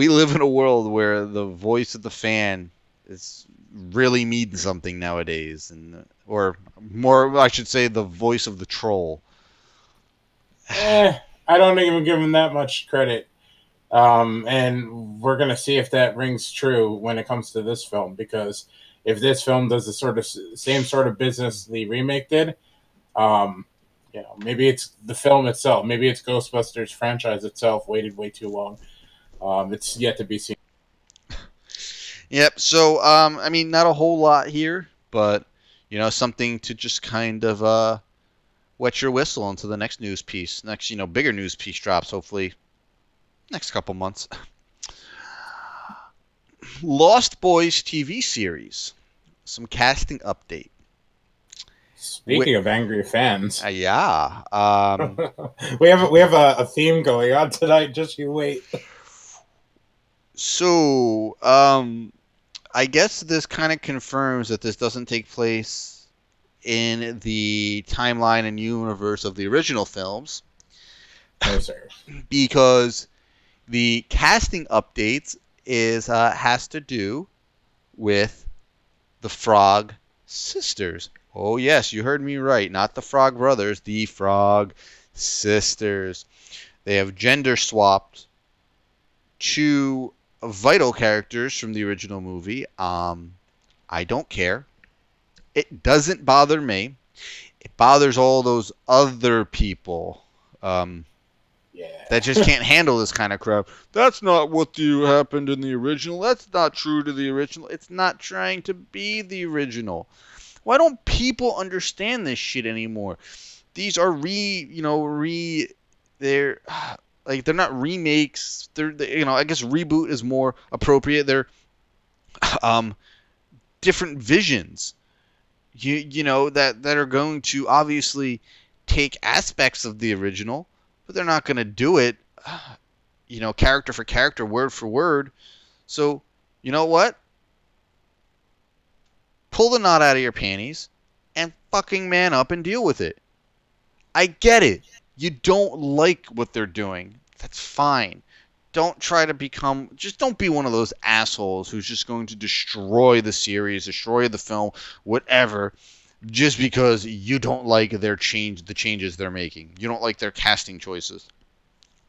Speaker 7: live in a world where the voice of the fan is really means something nowadays, or more, I should say, the voice of the troll.
Speaker 8: I don't even give him that much credit, and we're gonna see if that rings true when it comes to this film, because if this film does the same sort of business the remake did, maybe it's the film itself, maybe it's Ghostbusters franchise itself waited way too long. It's yet to be seen.
Speaker 7: Yep. So, I mean, not a whole lot here, but something to just kind of wet your whistle into the next news piece. Next, bigger news piece drops hopefully next couple months. Lost Boys TV series, some casting update.
Speaker 8: Speaking of angry fans,
Speaker 7: yeah,
Speaker 8: we have a theme going on tonight. Just you wait.
Speaker 7: So, I guess this kind of confirms that this doesn't take place in the timeline and universe of the original films.
Speaker 8: No, sir.
Speaker 7: Because the casting updates has to do with the frog Sisters. Oh yes, you heard me right. Not the Frog Brothers, the Frog Sisters. They have gender swapped 2 vital characters from the original movie. I don't care. It doesn't bother me. It bothers all those other people that just can't handle this kind of crap. That's not what happened in the original. That's not true to the original. It's not trying to be the original. Why don't people understand this shit anymore? These are they're not remakes. I guess reboot is more appropriate. They're different visions. That are going to obviously take aspects of the original, but they're not going to do it, character for character, word for word. So, you know what? Pull the knot out of your panties and fucking man up and deal with it. I get it. You don't like what they're doing. That's fine. Don't try to don't be one of those assholes who's just going to destroy the series, destroy the film, whatever, just because you don't like the changes they're making. You don't like their casting choices,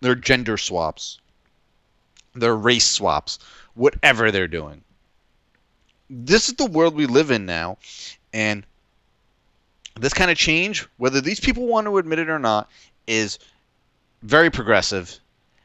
Speaker 7: their gender swaps, their race swaps, whatever they're doing. This is the world we live in now, and this kind of change, whether these people want to admit it or not, is very progressive.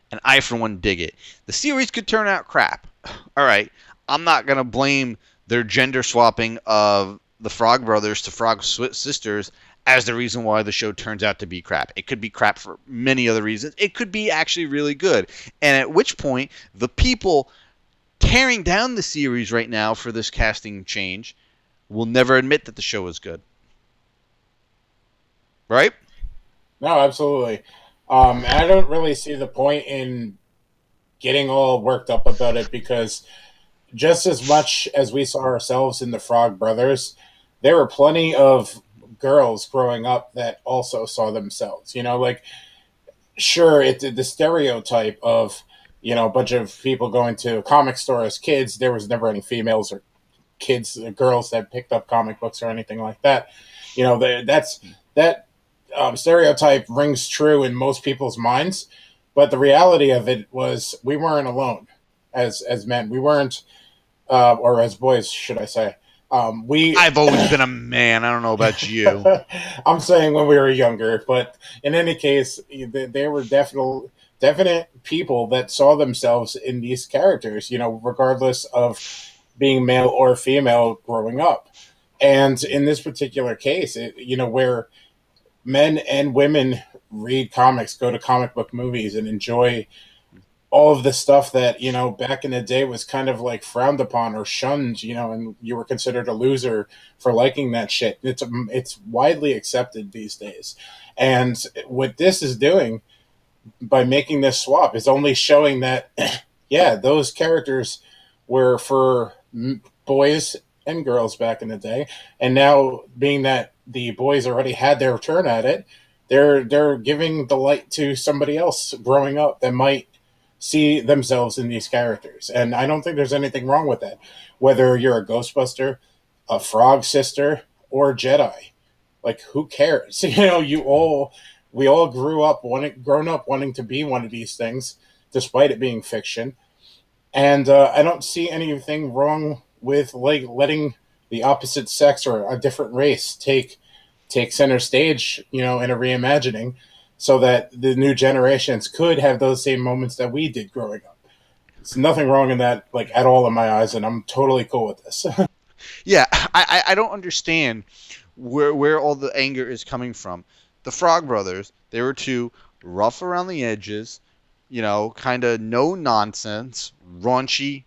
Speaker 7: And I, for one, dig it. The series could turn out crap. All right. I'm not going to blame their gender swapping of the Frog Brothers to Frog Sisters as the reason why the show turns out to be crap. It could be crap for many other reasons. It could be actually really good. And at which point, the people tearing down the series right now for this casting change will never admit that the show is good. Right?
Speaker 8: No, absolutely. I don't really see the point in getting all worked up about it, because just as much as we saw ourselves in the Frog Brothers, there were plenty of girls growing up that also saw themselves. Sure, it's the stereotype of, a bunch of people going to a comic store as kids. There was never any females or kids, girls that picked up comic books or anything like that. That stereotype rings true in most people's minds, but the reality of it was we weren't alone as men. We weren't, or as boys, should I say.
Speaker 7: I've always been a man. I don't know about you.
Speaker 8: I'm saying when we were younger, but in any case, there were definite people that saw themselves in these characters, regardless of being male or female growing up. And in this particular case, where men and women read comics, go to comic book movies, and enjoy all of the stuff that, back in the day was kind of like frowned upon or shunned, and you were considered a loser for liking that shit. It's widely accepted these days. And what this is doing by making this swap is only showing that, yeah, those characters were for boys and girls back in the day. And now, being that the boys already had their turn at it, they're giving the light to somebody else growing up that might see themselves in these characters. And I don't think there's anything wrong with that. Whether you're a Ghostbuster, a Frog Sister, or a Jedi. Like, who cares? We all grown up wanting to be one of these things, despite it being fiction. And I don't see anything wrong with letting the opposite sex or a different race take center stage, in a reimagining, so that the new generations could have those same moments that we did growing up. There's nothing wrong in that, at all in my eyes, and I'm totally cool with this.
Speaker 7: Yeah, I don't understand where all the anger is coming from. The Frog Brothers, they were 2 rough around the edges, kind of no-nonsense, raunchy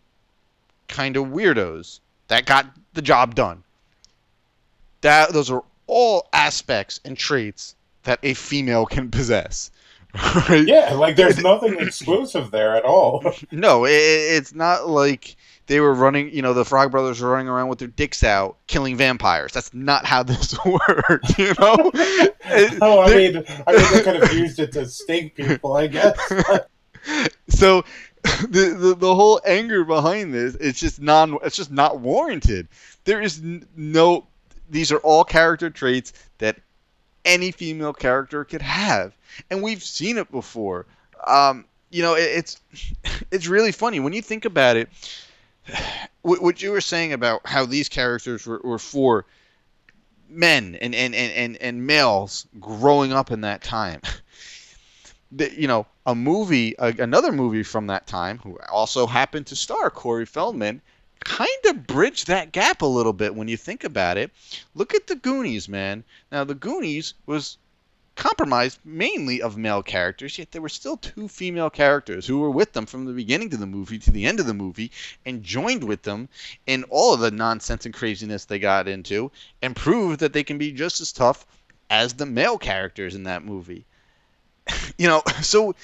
Speaker 7: kind of weirdos that got the job done. Those are all aspects and traits that a female can possess. Right?
Speaker 8: Yeah, there's nothing exclusive there at all.
Speaker 7: No, it's not like they were running, the Frog Brothers were running around with their dicks out, killing vampires. That's not how this worked,
Speaker 8: No, I mean, they could have used it to stake people, I guess.
Speaker 7: So, the whole anger behind this, it's just not warranted. There is these are all character traits that any female character could have, and we've seen it before. It's really funny when you think about it. What you were saying about how these characters were for men and males growing up in that time. Another movie from that time, who also happened to star Corey Feldman, kind of bridged that gap a little bit when you think about it. Look at the Goonies, man. Now, the Goonies was compromised mainly of male characters, yet there were still 2 female characters who were with them from the beginning of the movie to the end of the movie and joined with them in all of the nonsense and craziness they got into and proved that they can be just as tough as the male characters in that movie. So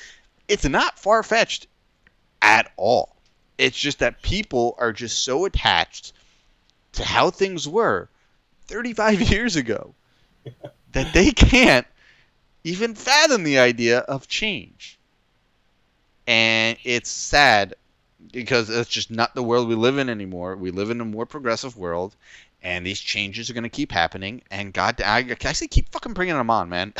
Speaker 7: it's not far-fetched at all. It's just that people are just so attached to how things were 35 years ago that they can't even fathom the idea of change. And it's sad because it's just not the world we live in anymore. We live in a more progressive world, and these changes are going to keep happening. And God, I say keep fucking bringing them on, man.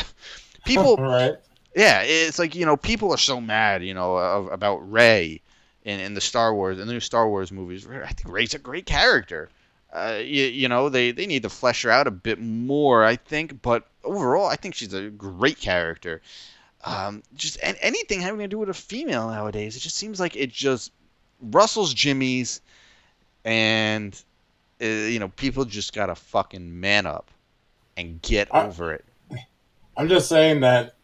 Speaker 7: People,
Speaker 8: right? Yeah,
Speaker 7: it's like, people are so mad, about Rey in the Star Wars, in the new Star Wars movies. I think Rey's a great character. They need to flesh her out a bit more, I think, but overall, I think she's a great character. Just anything having to do with a female nowadays, it just seems like it just rustles jimmies, and people just gotta fucking man up and get over it.
Speaker 8: I'm just saying that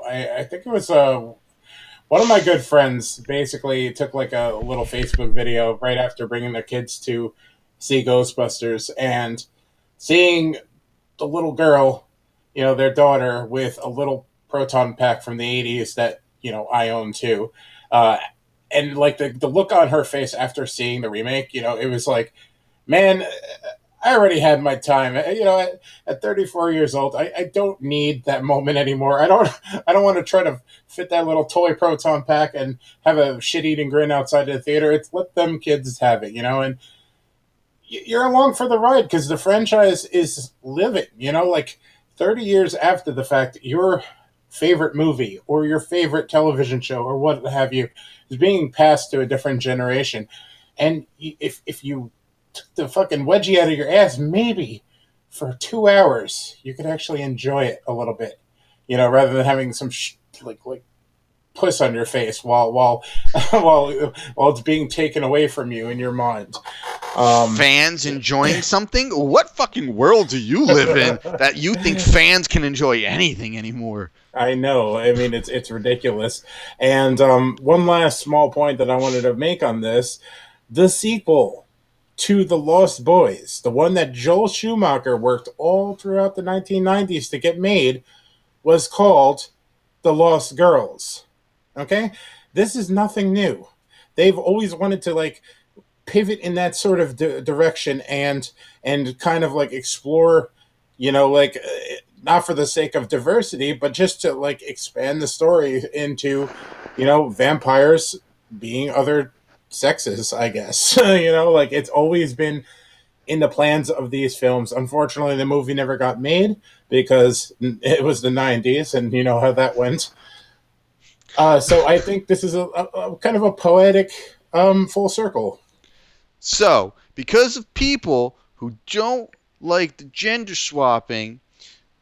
Speaker 8: I think it was one of my good friends basically took like a little Facebook video right after bringing their kids to see Ghostbusters and seeing the little girl, their daughter, with a little proton pack from the 80s that, I own too. And like the look on her face after seeing the remake, it was like, man, I already had my time. At 34 years old, I don't need that moment anymore. I don't want to try to fit that little toy proton pack and have a shit-eating grin outside the theater. It's let them kids have it, and you're along for the ride because the franchise is living, like 30 years after the fact, your favorite movie or your favorite television show or what have you is being passed to a different generation. And if you took the fucking wedgie out of your ass, maybe for 2 hours, you could actually enjoy it a little bit, rather than having some like puss on your face while it's being taken away from you in your mind.
Speaker 7: Fans enjoying something? What fucking world do you live in that you think fans can enjoy anything anymore?
Speaker 8: I know. I mean, it's ridiculous. And one last small point that I wanted to make on this, the sequel to The Lost Boys, the one that Joel Schumacher worked all throughout the 1990s to get made, was called The Lost Girls. Okay? This is nothing new. They've always wanted to pivot in that sort of direction and kind of explore, not for the sake of diversity, but just to expand the story into, vampires being other sexes, I guess. It's always been in the plans of these films. Unfortunately, the movie never got made because it was the 90s, and you know how that went. So I think this is a kind of a poetic full circle.
Speaker 7: So, because of people who don't like the gender swapping,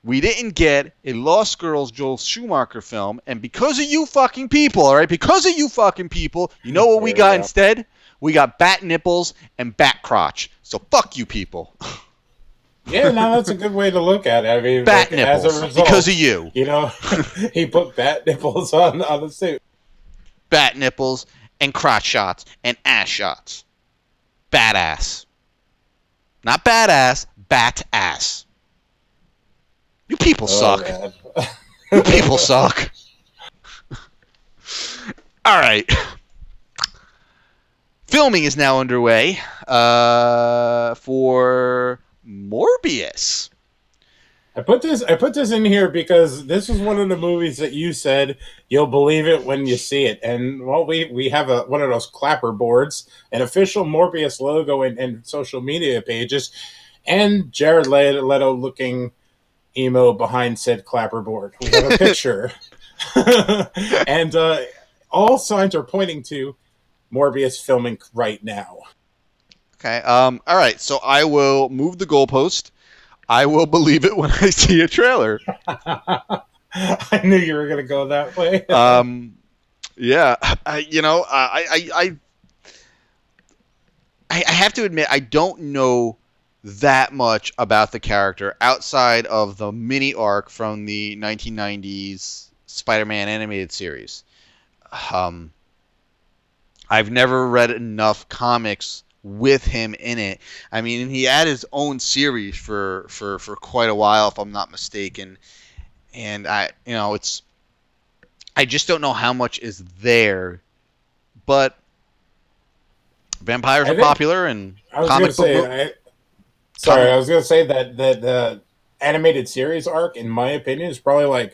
Speaker 7: we didn't get a Lost Girls Joel Schumacher film, and because of you fucking people, all right, because of you fucking people, you know what we got instead? We got bat nipples and bat crotch. So fuck you people.
Speaker 8: Yeah, no, that's a good way to look at it. I mean,
Speaker 7: bat nipples, as a result, because of you.
Speaker 8: He put bat nipples on the suit.
Speaker 7: Bat nipples and crotch shots and ass shots. Badass. Not badass, bat ass. You people suck. You people suck. All right. Filming is now underway for Morbius.
Speaker 8: I put this in here because this is one of the movies that you said you'll believe it when you see it. And well, we have one of those clapper boards, an official Morbius logo and social media pages. and Jared Leto looking emo behind said clapperboard. We have a picture. And all signs are pointing to Morbius filming right now.
Speaker 7: Okay. All right. So I will move the goalpost. I will believe it when I see a trailer.
Speaker 8: I knew you were going to go that way.
Speaker 7: Yeah. I have to admit, I don't know that much about the character outside of the mini arc from the 1990s Spider-Man animated series. I've never read enough comics with him in it. I mean, he had his own series for quite a while, if I'm not mistaken. And I just don't know how much is there. But vampires are popular, and
Speaker 8: I was going to say that the animated series arc, in my opinion, is probably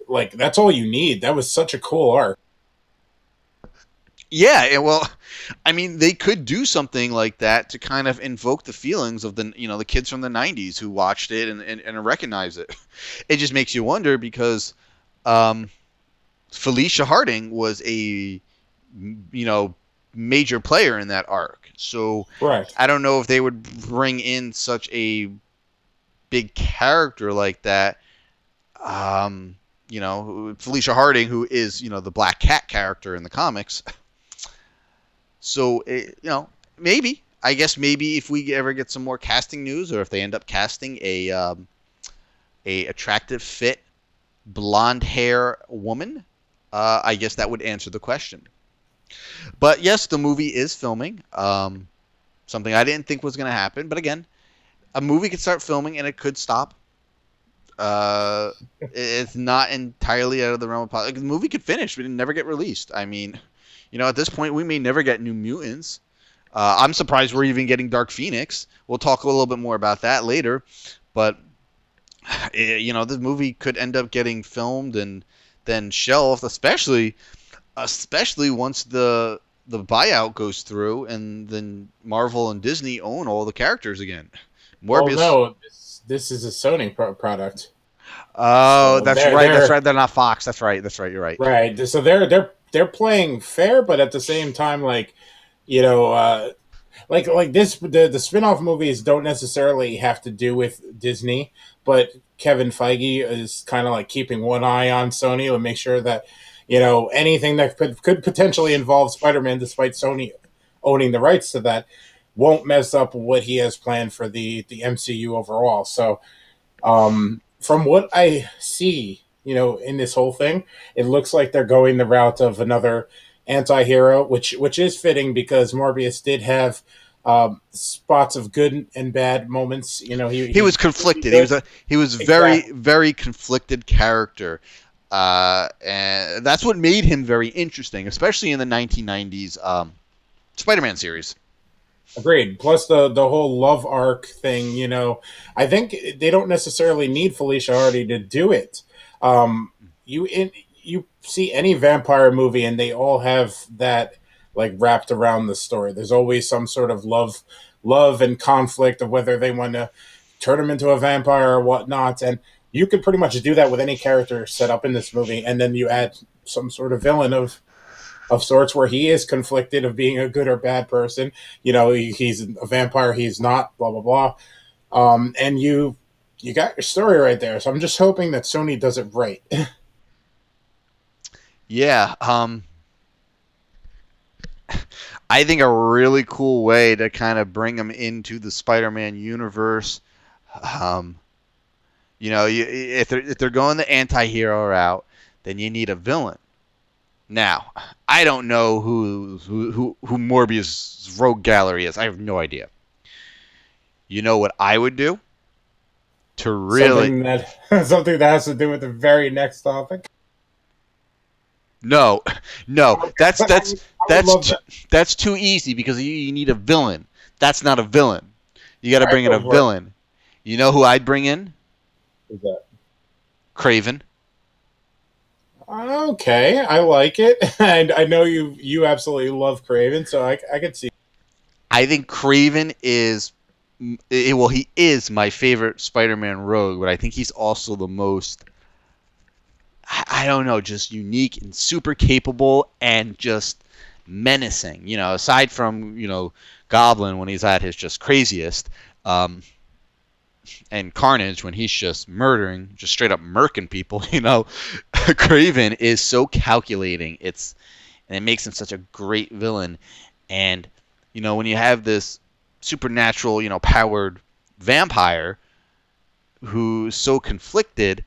Speaker 8: like that's all you need. That was such a cool arc.
Speaker 7: Yeah, well, I mean, they could do something like that to kind of invoke the feelings of the kids from the 90s who watched it and recognize it. It just makes you wonder because Felicia Harding was a major player in that arc. So
Speaker 8: right.
Speaker 7: I don't know if they would bring in such a big character like that. Felicia Harding, who is, the Black Cat character in the comics. So, maybe. I guess maybe if we ever get some more casting news, or if they end up casting a attractive, fit, blonde hair woman, I guess that would answer the question. But yes, the movie is filming. Something I didn't think was going to happen. But again, a movie could start filming and it could stop. It's not entirely out of the realm of possibility. The movie could finish, but it never get released. I mean, at this point, we may never get New Mutants. I'm surprised we're even getting Dark Phoenix. We'll talk a little bit more about that later. But, this movie could end up getting filmed and then shelved, especially once the buyout goes through and then Marvel and Disney own all the characters again. Morbius.
Speaker 8: No, this is a Sony product.
Speaker 7: Oh, so that's right. They're not Fox. That's right. You're right.
Speaker 8: Right. So they're playing fair, but at the same time, the spin-off movies don't necessarily have to do with Disney, but Kevin Feige is kind of keeping one eye on Sony to make sure that anything that could potentially involve Spider-Man, despite Sony owning the rights to that, won't mess up what he has planned for the MCU overall. So from what I see, in this whole thing, it looks like they're going the route of another anti-hero, which is fitting because Morbius did have spots of good and bad moments. He was conflicted.
Speaker 7: He was very conflicted character. And that's what made him very interesting, especially in the 1990s Spider-Man series.
Speaker 8: Agreed. Plus the whole love arc thing, I think they don't necessarily need Felicia Hardy to do it. You see any vampire movie and they all have that wrapped around the story. There's always some sort of love and conflict of whether they want to turn him into a vampire or whatnot. And you could pretty much do that with any character set up in this movie. And then you add some sort of villain of sorts where he is conflicted of being a good or bad person. He's a vampire, he's not, blah, blah, blah. And you got your story right there. So I'm just hoping that Sony does it right.
Speaker 7: Yeah. I think a really cool way to kind of bring him into the Spider-Man universe, if they're going the anti-hero route, then you need a villain. Now, I don't know who Morbius' rogue gallery is. I have no idea. You know what I would do? Something
Speaker 8: that has to do with the very next topic.
Speaker 7: No, that's too easy because you need a villain. That's not a villain. You got to bring in a villain. You know who I'd bring in?
Speaker 8: Who's that?
Speaker 7: Craven.
Speaker 8: Okay, I like it. And I know you absolutely love Craven, so I could see.
Speaker 7: I think Craven is well, he is my favorite Spider-Man rogue, but I think he's also the most, I don't know, just unique and super capable and just menacing. You know, aside from, you know, Goblin when he's at his just craziest, and Carnage when he's just murdering, just straight up murking people, you know, Kraven is so calculating. And it makes him such a great villain. And, you know, when you have this supernatural, you know, powered vampire who's so conflicted,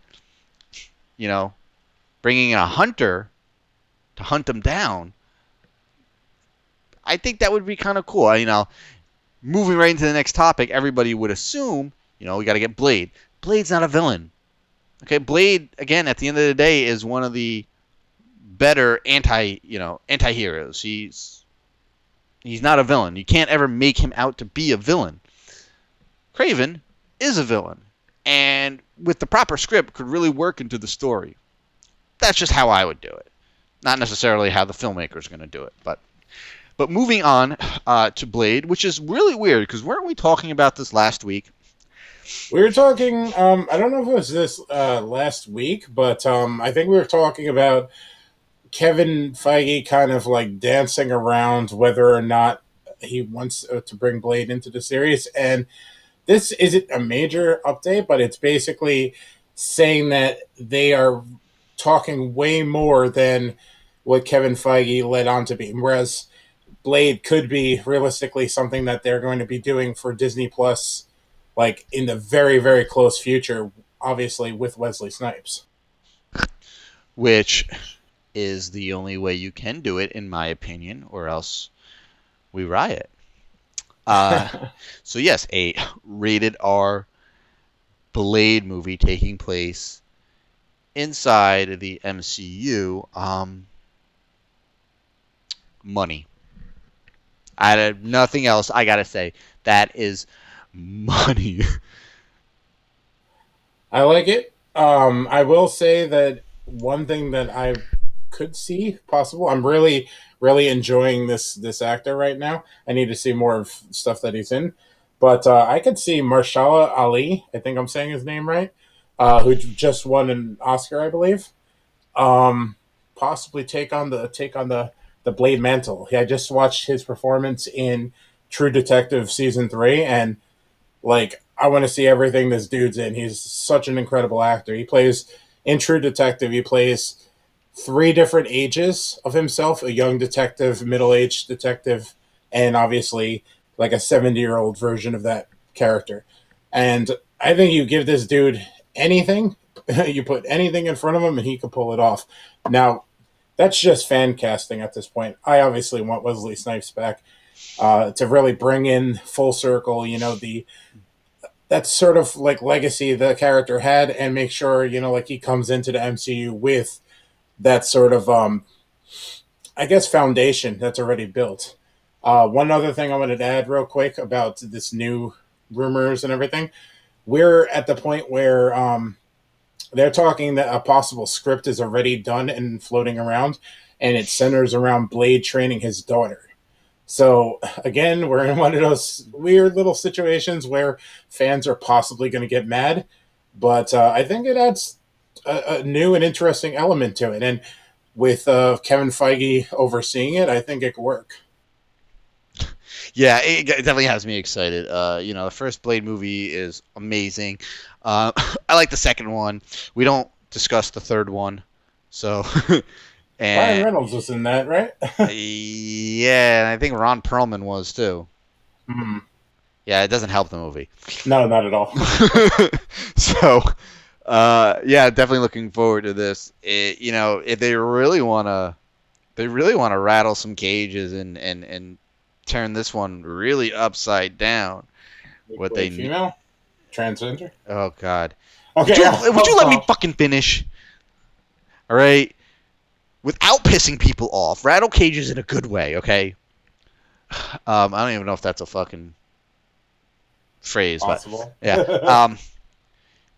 Speaker 7: you know, bringing in a hunter to hunt him down, I think that would be kind of cool. You know, moving right into the next topic, everybody would assume, you know, we got to get Blade. Blade's not a villain. Okay, Blade, again, at the end of the day, is one of the better anti-heroes. He's not a villain. You can't ever make him out to be a villain. Kraven is a villain, and with the proper script, could really work into the story. That's just how I would do it. Not necessarily how the filmmaker is going to do it, but moving on to Blade, which is really weird, because weren't we talking about this last week?
Speaker 8: We were talking, I don't know if it was this last week, but I think we were talking about Kevin Feige kind of like dancing around whether or not he wants to bring Blade into the series. And this isn't a major update, but it's basically saying that they are talking way more than what Kevin Feige led on to be. Whereas Blade could be realistically something that they're going to be doing for Disney Plus, like in the very, very close future, obviously with Wesley Snipes.
Speaker 7: Which is the only way you can do it, in my opinion, or else we riot. So yes, a rated R Blade movie taking place inside the MCU. Money. I had nothing else I gotta say. That is money.
Speaker 8: I like it. I will say that one thing that I could see possible, I'm really, really enjoying this actor right now. I need to see more of stuff that he's in. But I could see Mahershala Ali, I think I'm saying his name right, who just won an Oscar, I believe. Possibly take on the Blade mantle. I just watched his performance in True Detective Season 3, and like, I want to see everything this dude's in. He's such an incredible actor. He plays, in True Detective, he plays 3 different ages of himself: a young detective, middle-aged detective, and obviously like a 70-year-old version of that character. And I think you give this dude anything, you put anything in front of him, and he could pull it off. Now, that's just fan casting at this point. I obviously want Wesley Snipes back to really bring in full circle, you know, that sort of like legacy the character had, and make sure, you know, like he comes into the MCU with that sort of, I guess, foundation that's already built. One other thing I wanted to add real quick about this new rumors and everything. We're at the point where they're talking that a possible script is already done and floating around, and it centers around Blade training his daughter. So, again, we're in one of those weird little situations where fans are possibly going to get mad, but I think it adds a new and interesting element to it. And with Kevin Feige overseeing it, I think it could work.
Speaker 7: Yeah, it definitely has me excited. You know, the first Blade movie is amazing. I like the second one. We don't discuss the third one, so. And,
Speaker 8: Ryan Reynolds was in that, right?
Speaker 7: Yeah, and I think Ron Perlman was too.
Speaker 8: Mm-hmm.
Speaker 7: Yeah, it doesn't help the movie.
Speaker 8: No, not at all.
Speaker 7: So, yeah, definitely looking forward to this. You know, if they really want to rattle some cages and turn this one really upside down. What they
Speaker 8: female, transgender.
Speaker 7: Oh God.
Speaker 8: Okay.
Speaker 7: Would you let me fucking finish? All right. Without pissing people off, rattle cages in a good way, okay? I don't even know if that's a fucking phrase,
Speaker 8: possible.
Speaker 7: But yeah.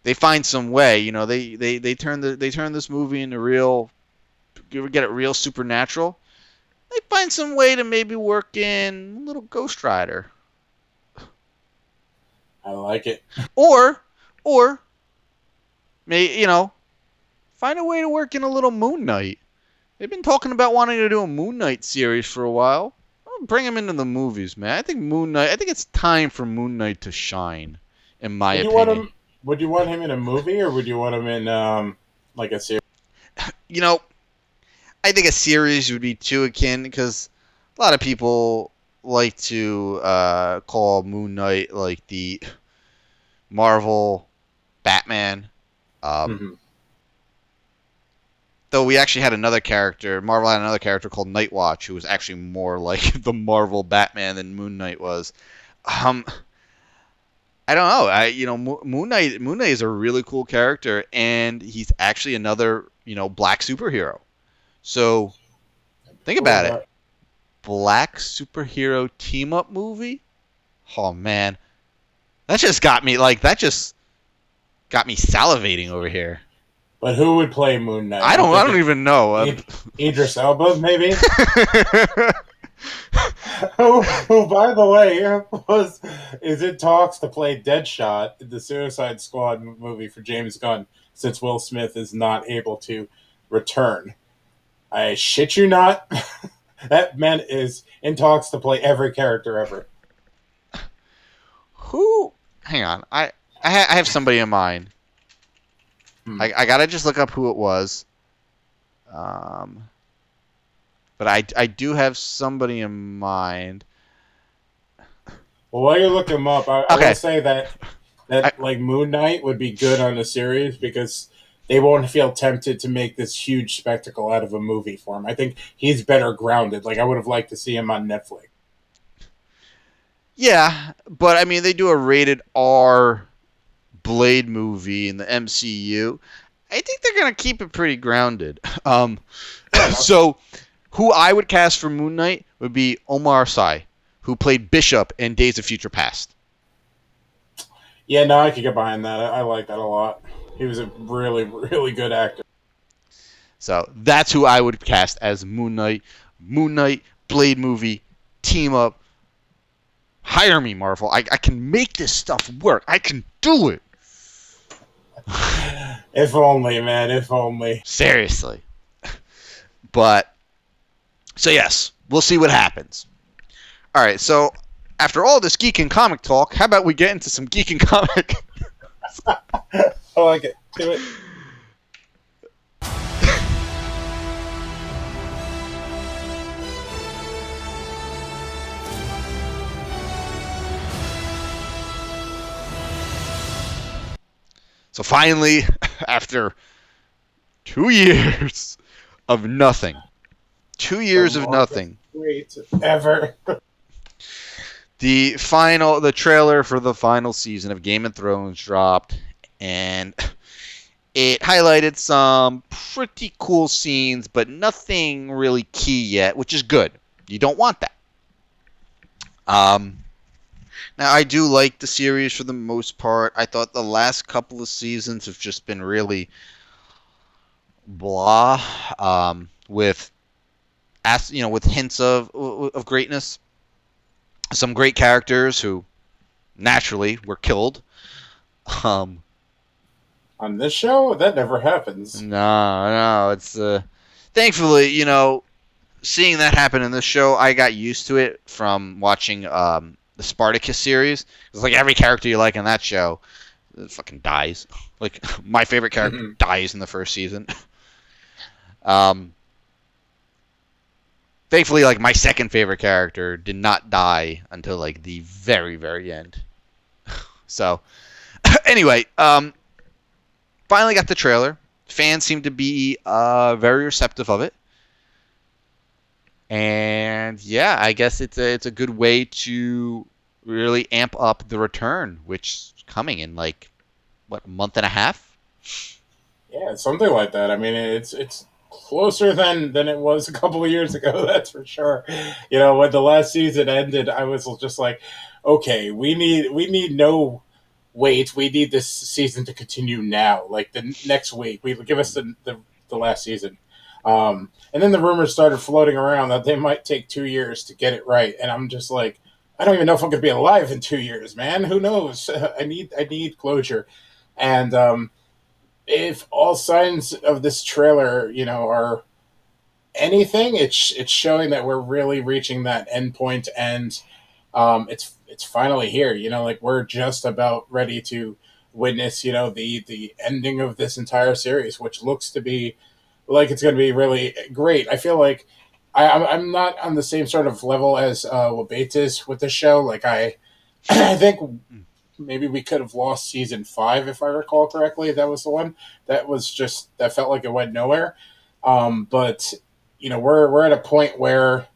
Speaker 7: They find some way, you know. They turn this movie into real, get it real supernatural. They find some way to maybe work in a little Ghost Rider.
Speaker 8: I like it.
Speaker 7: Or find a way to work in a little Moon Knight. They've been talking about wanting to do a Moon Knight series for a while. Bring him into the movies, man. I think it's time for Moon Knight to shine, in my opinion.
Speaker 8: Would you want him in a movie, or would you want him in like a series?
Speaker 7: I think a series would be too akin, because a lot of people like to call Moon Knight like the Marvel Batman. Though we actually had Marvel had another character called Nightwatch, who was actually more like the Marvel Batman than Moon Knight was. I don't know. Moon Knight is a really cool character, and he's actually another, black superhero. So think about it. Black superhero team up movie? Oh man. That just got me salivating over here.
Speaker 8: But who would play Moon Knight?
Speaker 7: I don't even know.
Speaker 8: Idris Elba, maybe? who, by the way, is in talks to play Deadshot in the Suicide Squad movie for James Gunn, since Will Smith is not able to return. I shit you not. That man is in talks to play every character ever.
Speaker 7: Who? Hang on. I have somebody in mind. I gotta just look up who it was. But I do have somebody in mind.
Speaker 8: Well, while you look him up, I will say that Moon Knight would be good on a series, because they won't feel tempted to make this huge spectacle out of a movie for him. I think he's better grounded. I would have liked to see him on Netflix. Yeah, but I mean, they do a rated R Blade movie in the MCU. I think they're gonna keep it pretty grounded. So who I would cast for Moon Knight would be Omar Sy, who played Bishop in Days of Future Past. Yeah, no, I could get behind that. I like that a lot. He was a really, really good actor.
Speaker 7: So that's who I would cast as Moon Knight. Moon Knight, Blade movie, team up. Hire me, Marvel. I can make this stuff work. I can do it.
Speaker 8: If only, man. If only.
Speaker 7: Seriously. But, so yes, we'll see what happens. All right, so after all this geek and comic talk, how about we get into some geek and comic?
Speaker 8: I like it. Do it.
Speaker 7: So finally, after 2 years of nothing, 2 years of nothing,
Speaker 8: great ever.
Speaker 7: The trailer for the final season of Game of Thrones dropped, and it highlighted some pretty cool scenes, but nothing really key yet, which is good. You don't want that. Now, I do like the series for the most part. I thought the last couple of seasons have just been really blah, with hints of greatness. Some great characters who naturally were killed.
Speaker 8: On this show, that never happens.
Speaker 7: No, it's thankfully, seeing that happen in this show, I got used to it from watching the Spartacus series. It's like every character you like in that show fucking dies. Like, my favorite character dies in the first season. Thankfully, my second favorite character did not die until the very, very end. So, anyway, finally got the trailer. Fans seem to be very receptive of it. And yeah, I guess it's a good way to really amp up the return, which is coming in a month and a half?
Speaker 8: Yeah, something like that. I mean, it's closer than it was a couple of years ago, that's for sure. When the last season ended, I was just like, okay, we need we need this season to continue now. The next week, give us the last season. And then the rumors started floating around that they might take 2 years to get it right. And I'm just like, I don't even know if I'm going to be alive in 2 years, man. Who knows? I need closure. And if all signs of this trailer, are anything, it's showing that we're really reaching that end point, and it's finally here. Like we're just about ready to witness, the ending of this entire series, which looks to be like it's going to be really great. I feel like I'm not on the same sort of level as what Bates is with the show. Like I think maybe we could have lost season 5 if I recall correctly. That was the one that felt like it went nowhere. But we're at a point where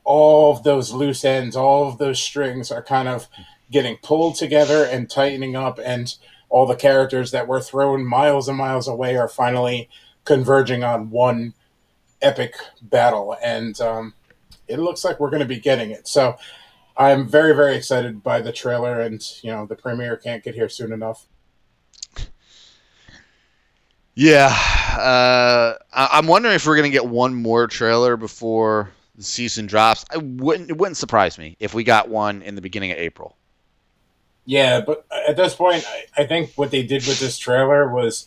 Speaker 8: all of those loose ends, all of those strings are kind of getting pulled together and tightening up, and all the characters that were thrown miles and miles away are finally converging on one epic battle, and it looks like we're going to be getting it. So I'm very, very excited by the trailer, and the premiere can't get here soon enough.
Speaker 7: Yeah, I'm wondering if we're going to get one more trailer before the season drops. It wouldn't surprise me if we got one in the beginning of April.
Speaker 8: Yeah, but at this point, I think what they did with this trailer was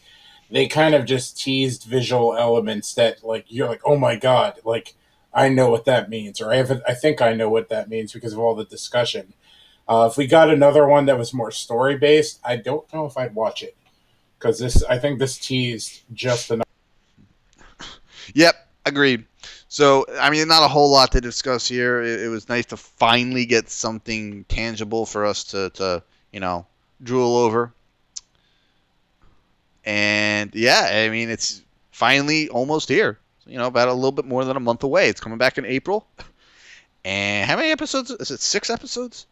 Speaker 8: they kind of just teased visual elements that, like, you're like, oh my god, like, I know what that means, or I think I know what that means because of all the discussion. If we got another one that was more story-based, I don't know if I'd watch it, because I think this teased just enough.
Speaker 7: Yep, agreed. So, I mean, not a whole lot to discuss here. It was nice to finally get something tangible for us to drool over. And, yeah, I mean, it's finally almost here. About a little bit more than a month away. It's coming back in April. And how many episodes? Is it 6 episodes?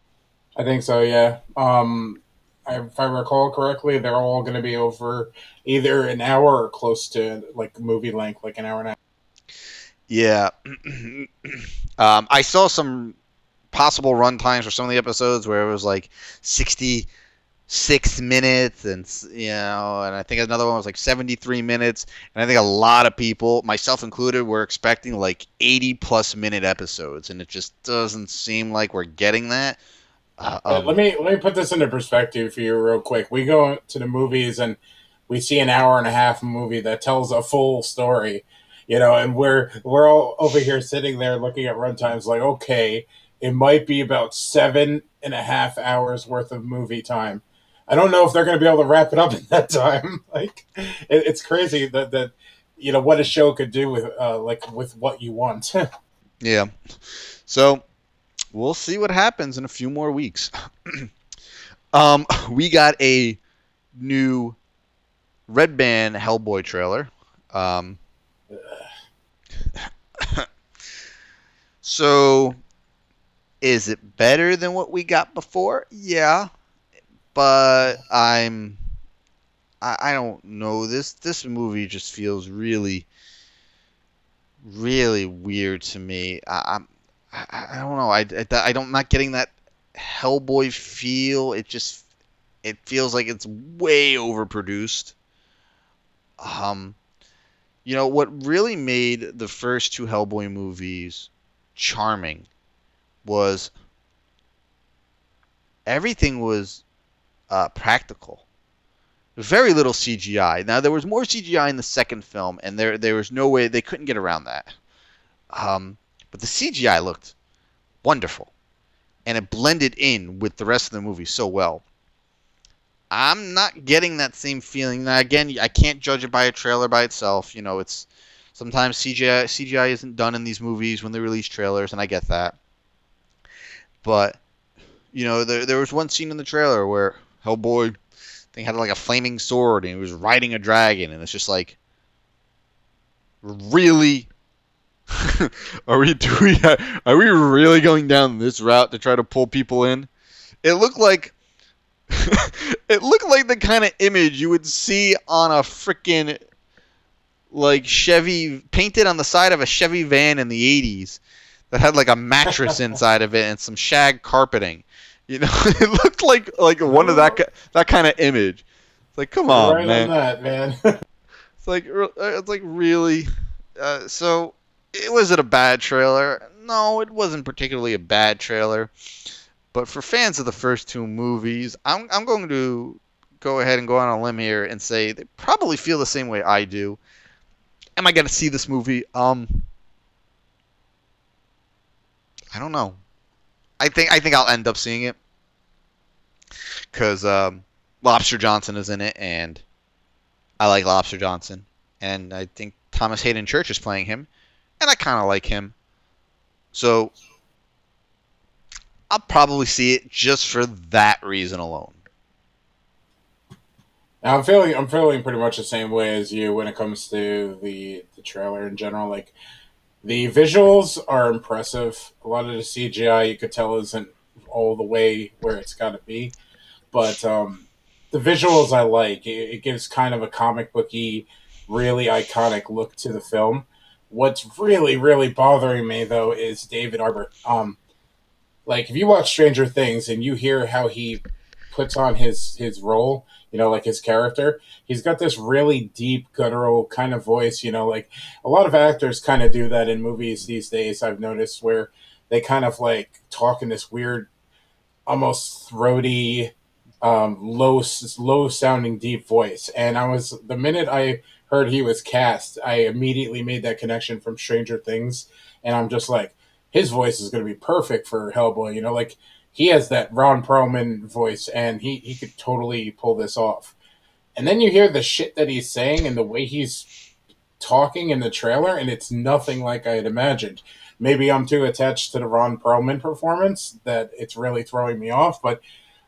Speaker 8: I think so, yeah. If I recall correctly, they're all going to be over either an hour or close to, like, movie length, like an hour and a half.
Speaker 7: Yeah. I saw some possible run times for some of the episodes where it was like 66 minutes, and I think another one was like 73 minutes. And I think a lot of people, myself included, were expecting like 80+ minute episodes, and it just doesn't seem like we're getting that.
Speaker 8: Let me put this into perspective for you real quick. We go to the movies and we see an hour and a half movie that tells a full story. And we're all over here sitting there looking at runtimes like, okay, it might be about 7.5 hours worth of movie time. I don't know if they're going to be able to wrap it up in that time. Like, it's crazy that what a show could do with what you want.
Speaker 7: Yeah. So we'll see what happens in a few more weeks. We got a new Red Band Hellboy trailer. So, is it better than what we got before? Yeah, but I don't know. This movie just feels really, really weird to me. I don't know. I'm not getting that Hellboy feel. It feels like it's way overproduced. What really made the first 2 Hellboy movies charming was everything was practical. Very little CGI. Now, there was more CGI in the second film, and there was no way they couldn't get around that. But the CGI looked wonderful, and it blended in with the rest of the movie so well. I'm not getting that same feeling. Now, again, I can't judge it by a trailer by itself. It's sometimes CGI isn't done in these movies when they release trailers, and I get that. But there was one scene in the trailer where Hellboy had like a flaming sword and he was riding a dragon, and it's just like, really? Are we really going down this route to try to pull people in? It looked like the kind of image you would see on a freaking like Chevy, painted on the side of a Chevy van in the 80s that had like a mattress inside of it and some shag carpeting. It looked like one of that kind of image. It's like, come on,
Speaker 8: right
Speaker 7: man.
Speaker 8: On that, man.
Speaker 7: It's like really. So, was it a bad trailer? no, it wasn't particularly a bad trailer. But for fans of the first two movies, I'm going to go ahead and go on a limb here and say they probably feel the same way I do. Am I going to see this movie? I don't know. I think I'll end up seeing it because Lobster Johnson is in it, and I like Lobster Johnson, and I think Thomas Hayden Church is playing him, and I kind of like him. So I'll probably see it just for that reason alone.
Speaker 8: Now, I'm feeling pretty much the same way as you when it comes to the trailer in general. Like, the visuals are impressive. A lot of the CGI you could tell isn't all the way where it's got to be, but the visuals I like. It gives kind of a comic booky, really iconic look to the film. What's really, really bothering me though is David Arbor. Like, if you watch Stranger Things and you hear how he puts on his role, you know, like his character, he's got this really deep, guttural kind of voice, you know, like a lot of actors kind of do that in movies these days, I've noticed, where they kind of like talk in this weird, almost throaty, low sounding deep voice. And the minute I heard he was cast, I immediately made that connection from Stranger Things. And I'm just like, his voice is going to be perfect for Hellboy. You know, like, he has that Ron Perlman voice, and he could totally pull this off. And then you hear the shit that he's saying and the way he's talking in the trailer, and it's nothing like I had imagined. Maybe I'm too attached to the Ron Perlman performance that it's really throwing me off, but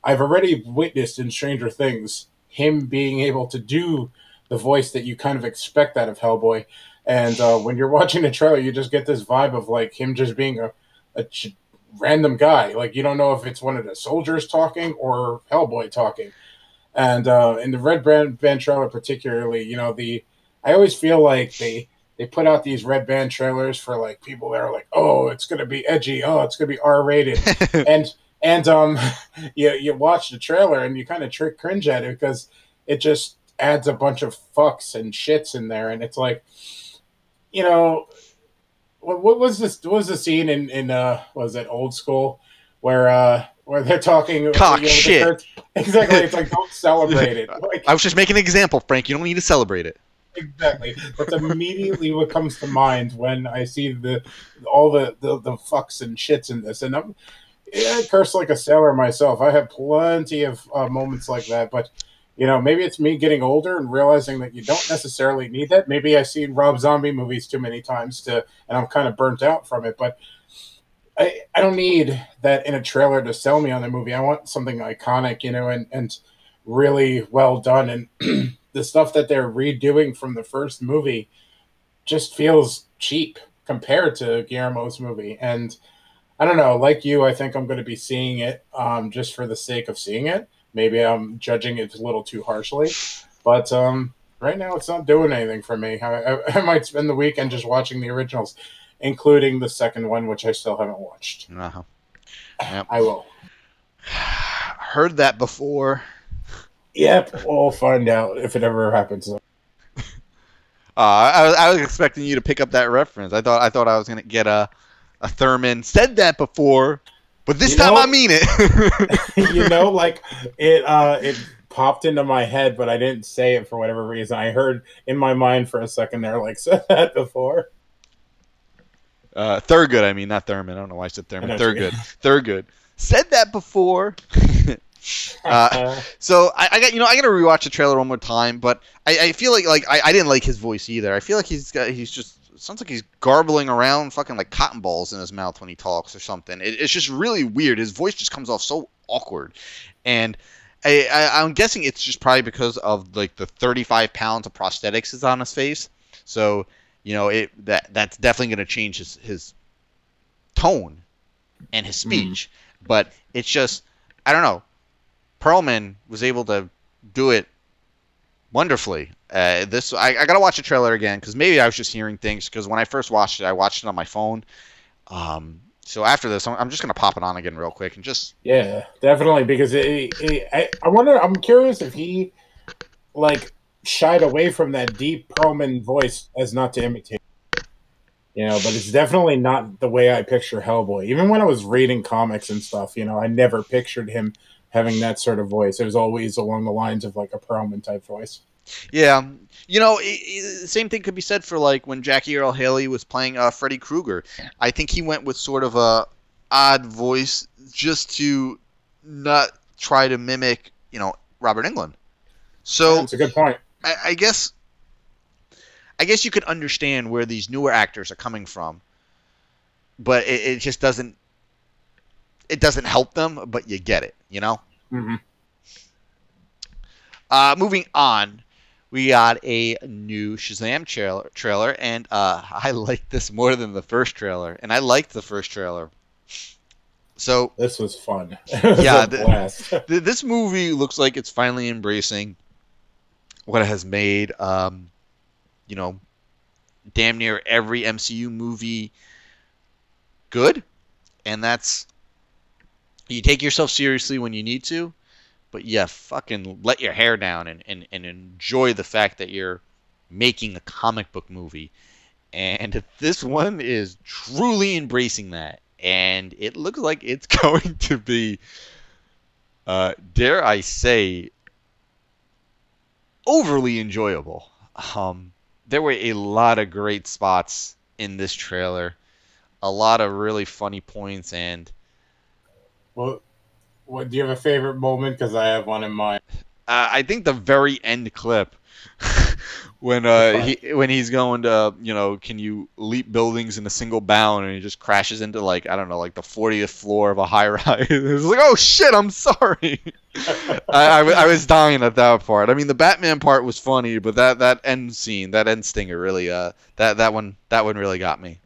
Speaker 8: I've already witnessed in Stranger Things him being able to do the voice that you kind of expect out of Hellboy. And when you're watching the trailer, you just get this vibe of like him just being a random guy. Like, you don't know if it's one of the soldiers talking or Hellboy talking. And in the Red Band trailer particularly, you know, I always feel like they put out these Red Band trailers for like people that are like, oh, it's gonna be edgy, oh, it's gonna be R-rated, and you watch the trailer and you kind of cringe at it because it just adds a bunch of fucks and shits in there, and it's like, you know, what was this? What was the scene in was it Old School where they're talking
Speaker 7: cock shit?
Speaker 8: Exactly. It's like, don't celebrate it. Like,
Speaker 7: I was just making an example, Frank. You don't need to celebrate it.
Speaker 8: Exactly. That's immediately what comes to mind when I see all the fucks and shits in this. And I curse like a sailor myself. I have plenty of moments like that, but you know, maybe it's me getting older and realizing that you don't necessarily need that. Maybe I've seen Rob Zombie movies too many times and I'm kind of burnt out from it. But I don't need that in a trailer to sell me on the movie. I want something iconic, you know, and really well done. And the stuff that they're redoing from the first movie just feels cheap compared to Guillermo's movie. And I don't know, like you, I think I'm going to be seeing it just for the sake of seeing it. Maybe I'm judging it a little too harshly, but right now it's not doing anything for me. I might spend the weekend just watching the originals, including the second one, which I still haven't watched.
Speaker 7: Uh-huh. Yep.
Speaker 8: I will.
Speaker 7: Heard that before.
Speaker 8: Yep, we'll find out if it ever happens.
Speaker 7: I was expecting you to pick up that reference. I thought I was going to get a Thurman. Said that before. But this time I mean it.
Speaker 8: You know, like it popped into my head, but I didn't say it for whatever reason. I heard in my mind for a second there, like, said that before.
Speaker 7: Thurgood, I mean, not Thurman. I don't know why I said Thurman. Thurgood. Said that before. So I got to rewatch the trailer one more time, but I feel like I didn't like his voice either. I feel like he's just sounds like he's garbling around fucking like cotton balls in his mouth when he talks or something. It's just really weird. His voice just comes off so awkward. And I'm guessing it's just probably because of like the 35 pounds of prosthetics is on his face. So, you know, that's definitely going to change his tone and his speech. But it's just, I don't know. Perlman was able to do it wonderfully. I gotta watch the trailer again because maybe I was just hearing things because when I first watched it, I watched it on my phone. So after this, I'm just gonna pop it on again real quick and just
Speaker 8: definitely because I wonder. I'm curious if he like shied away from that deep Perlman voice as not to imitate. But it's definitely not the way I picture Hellboy. Even when I was reading comics and stuff, I never pictured him having that sort of voice. It was always along the lines of like a Perlman type voice.
Speaker 7: Yeah, same thing could be said for like when Jackie Earle Haley was playing Freddy Krueger. I think he went with sort of a odd voice just to not try to mimic, Robert Englund. So
Speaker 8: that's a good point.
Speaker 7: I guess you could understand where these newer actors are coming from, but it just doesn't. It doesn't help them, but you get it,
Speaker 8: Mm-hmm.
Speaker 7: Moving on, we got a new Shazam trailer, and I like this more than the first trailer, and I liked the first trailer. So
Speaker 8: this was fun.
Speaker 7: This movie looks like it's finally embracing what it has made, damn near every MCU movie good, and that's you take yourself seriously when you need to, but fucking let your hair down and enjoy the fact that you're making a comic book movie. And this one is truly embracing that. And it looks like it's going to be, dare I say, overly enjoyable. There were a lot of great spots in this trailer. A lot of really funny points. And
Speaker 8: Well, do you have a favorite moment? Because I have one in mind.
Speaker 7: I think the very end clip when he's going to can you leap buildings in a single bound, and he just crashes into like the 40th floor of a high rise. It was like, oh shit, I'm sorry. I was dying at that part. I mean, the Batman part was funny, but that end scene, that end stinger, really that one really got me.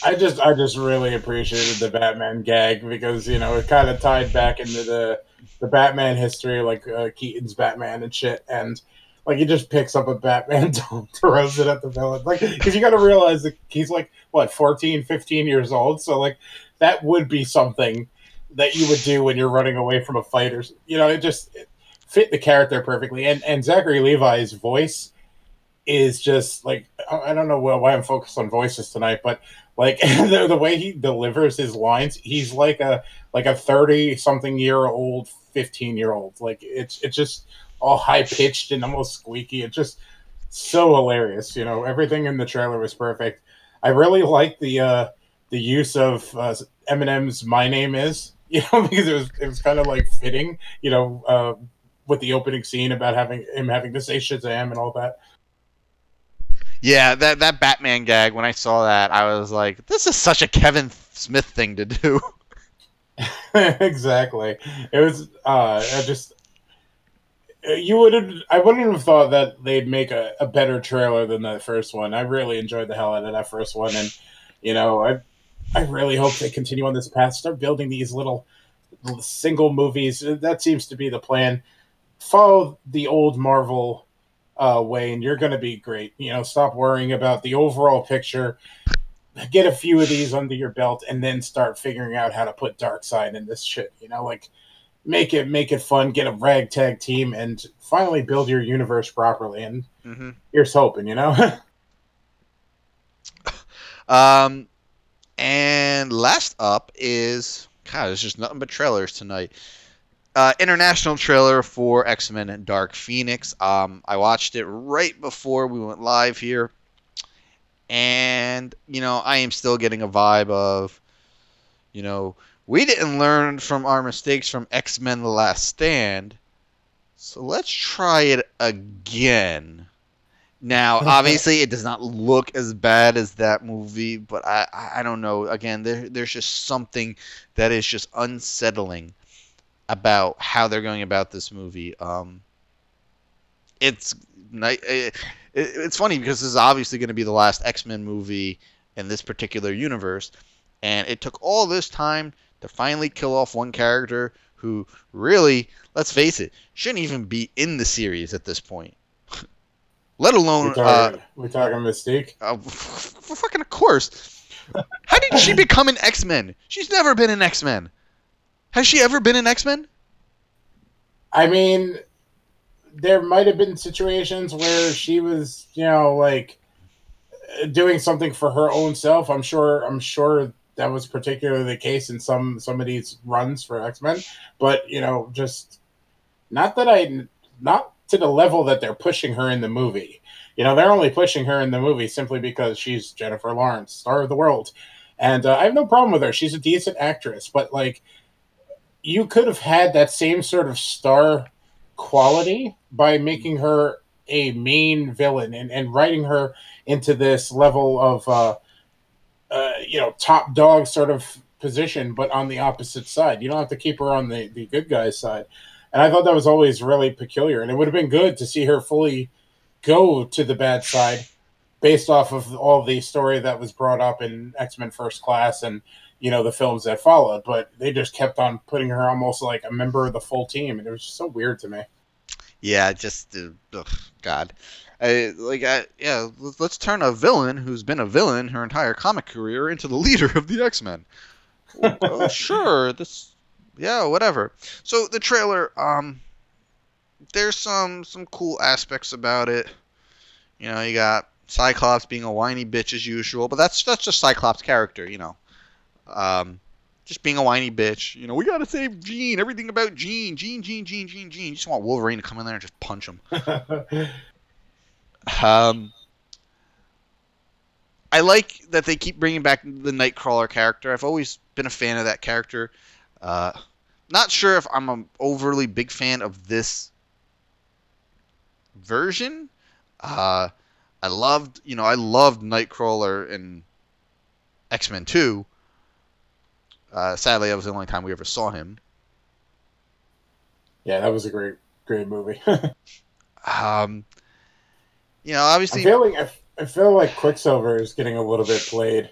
Speaker 8: I just really appreciated the Batman gag because it kind of tied back into the Batman history, like Keaton's Batman and shit, and like he just picks up a Batman, throws it at the villain, like because you got to realize that he's like 14, 15 years old, so like that would be something that you would do when you're running away from a fight, or it fit the character perfectly, and Zachary Levi's voice is just like, I don't know why I'm focused on voices tonight, but like the way he delivers his lines, he's like a 30-something-year-old, 15-year-old. Like it's just all high pitched and almost squeaky. It's just so hilarious. Everything in the trailer was perfect. I really like the use of Eminem's "My Name Is," because it was kind of like fitting, with the opening scene about having to say Shazam and all that.
Speaker 7: Yeah, that Batman gag, when I saw that, I was like, this is such a Kevin Smith thing to do.
Speaker 8: Exactly. It was, I wouldn't have thought that they'd make a better trailer than that first one. I really enjoyed the hell out of that first one. And, I really hope they continue on this path. Start building these little single movies. That seems to be the plan. Follow the old Marvel way, and you're going to be great. Stop worrying about the overall picture. Get a few of these under your belt, and then start figuring out how to put Darkseid in this shit. Like make it fun. Get a ragtag team, and finally build your universe properly. And here's hoping.
Speaker 7: And last up is there's just nothing but trailers tonight. International trailer for X-Men and Dark Phoenix. I watched it right before we went live here. And, I am still getting a vibe of, we didn't learn from our mistakes from X-Men The Last Stand, so let's try it again. Now, obviously, it does not look as bad as that movie, but I don't know. Again, there's just something that is just unsettling about how they're going about this movie. It's funny because this is obviously going to be the last X-Men movie in this particular universe, and it took all this time to finally kill off one character who really, let's face it, shouldn't even be in the series at this point. Let alone
Speaker 8: we're talking Mystique.
Speaker 7: Fucking of course. How did she become an X-Men? She's never been an X-Men. Has she ever been an X-Men?
Speaker 8: I mean, there might have been situations where she was, doing something for her own self. I'm sure that was particularly the case in some of these runs for X-Men, but just not to the level that they're pushing her in the movie. They're only pushing her in the movie simply because she's Jennifer Lawrence, star of the world. And I have no problem with her. She's a decent actress, but you could have had that same sort of star quality by making her a main villain and writing her into this level of top dog sort of position, but on the opposite side. You don't have to keep her on the good guy's side. And I thought that was always really peculiar. And it would have been good to see her fully go to the bad side based off of all the story that was brought up in X-Men First Class and, the films that followed. But they just kept on putting her almost like a member of the full team. And it was just so weird to me.
Speaker 7: Yeah, just, God. Let's turn a villain who's been a villain her entire comic career into the leader of the X-Men. Sure, whatever. So the trailer, there's some cool aspects about it. You got Cyclops being a whiny bitch as usual, but that's just Cyclops' character, just being a whiny bitch. We gotta save Jean. Everything about Jean. Jean. You just want Wolverine to come in there and just punch him. I like that they keep bringing back the Nightcrawler character. I've always been a fan of that character. Not sure if I'm an overly big fan of this version. I loved Nightcrawler in X-Men 2. Sadly, that was the only time we ever saw him.
Speaker 8: Yeah, that was a great movie.
Speaker 7: Obviously,
Speaker 8: I feel like Quicksilver is getting a little bit played.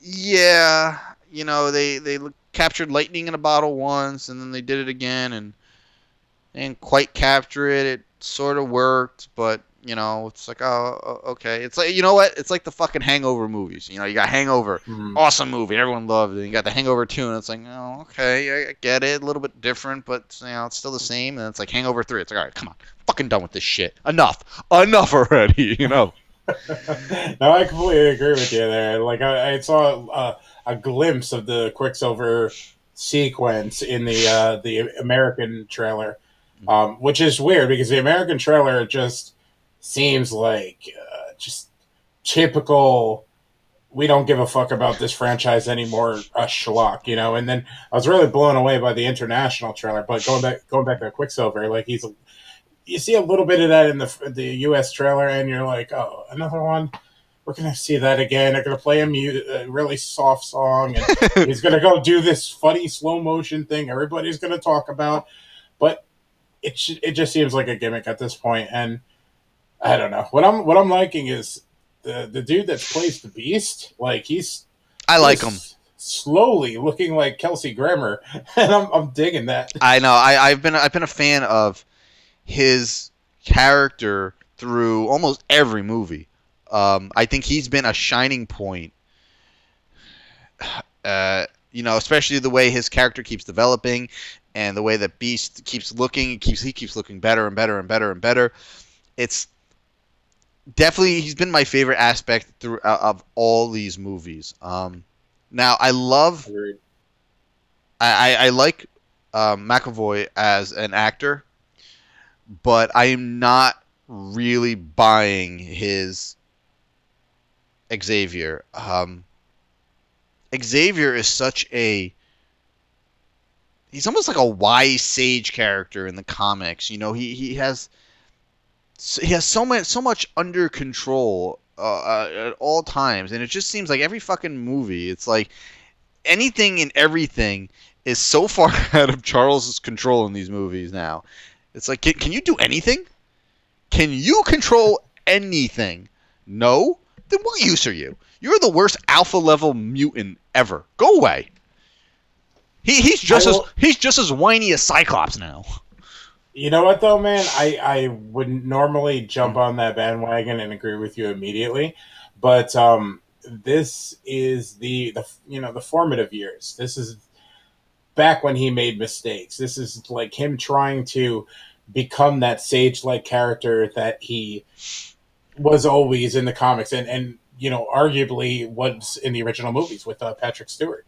Speaker 7: Yeah, they captured lightning in a bottle once, and then they did it again, and they didn't quite capture it. It sort of worked, but it's like, oh, okay. It's like, it's like the fucking Hangover movies. You got Hangover, awesome movie, everyone loved it. You got the Hangover 2, and it's like, oh, okay, I get it, a little bit different, but it's still the same. And it's like Hangover 3. It's like, all right, come on, fucking done with this shit. Enough already.
Speaker 8: No, I completely agree with you there. Like I saw a glimpse of the Quicksilver sequence in the American trailer, which is weird because the American trailer just seems like just typical. We don't give a fuck about this franchise anymore. Schlock, And then I was really blown away by the international trailer. But going back to Quicksilver, you see a little bit of that in the U.S. trailer, and you're like, oh, another one. We're gonna see that again. They're gonna play a really soft song, and he's gonna go do this funny slow motion thing everybody's gonna talk about. But it just seems like a gimmick at this point, and I don't know. What I'm liking is the dude that plays the Beast. I
Speaker 7: like him.
Speaker 8: Slowly looking like Kelsey Grammer, and I'm digging that.
Speaker 7: I know. I've been a fan of his character through almost every movie. I think he's been a shining point. Especially the way his character keeps developing, and the way that Beast keeps looking. He keeps looking better and better and better and better. It's definitely, he's been my favorite aspect of all these movies. Now I like McAvoy as an actor, but I am not really buying his Xavier. Xavier is he's almost like a wise sage character in the comics. He has so much under control at all times, and it just seems like every fucking movie, it's like anything and everything is so far out of Charles's control in these movies now. It's like, can you do anything? Can you control anything? No? Then what use are you? You're the worst alpha level mutant ever. Go away. He's just as whiny as Cyclops now.
Speaker 8: You know what though, man? I wouldn't normally jump on that bandwagon and agree with you immediately, but this is the formative years. This is back when he made mistakes. This is like him trying to become that sage-like character that he was always in the comics, and you know, arguably was in the original movies with Patrick Stewart.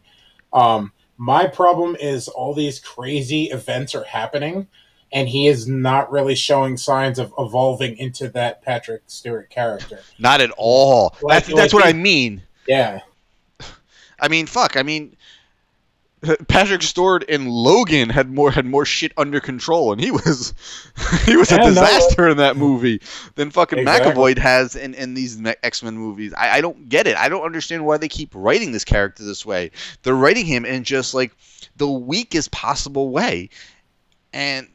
Speaker 8: My problem is all these crazy events are happening, and he is not really showing signs of evolving into that Patrick Stewart character.
Speaker 7: Not at all. That's what I mean.
Speaker 8: Yeah.
Speaker 7: I mean, fuck. I mean, Patrick Stewart in Logan had more shit under control, and he was a disaster in that movie than fucking McAvoy has in these X-Men movies. I don't get it. I don't understand why they keep writing this character this way. They're writing him in just like the weakest possible way, and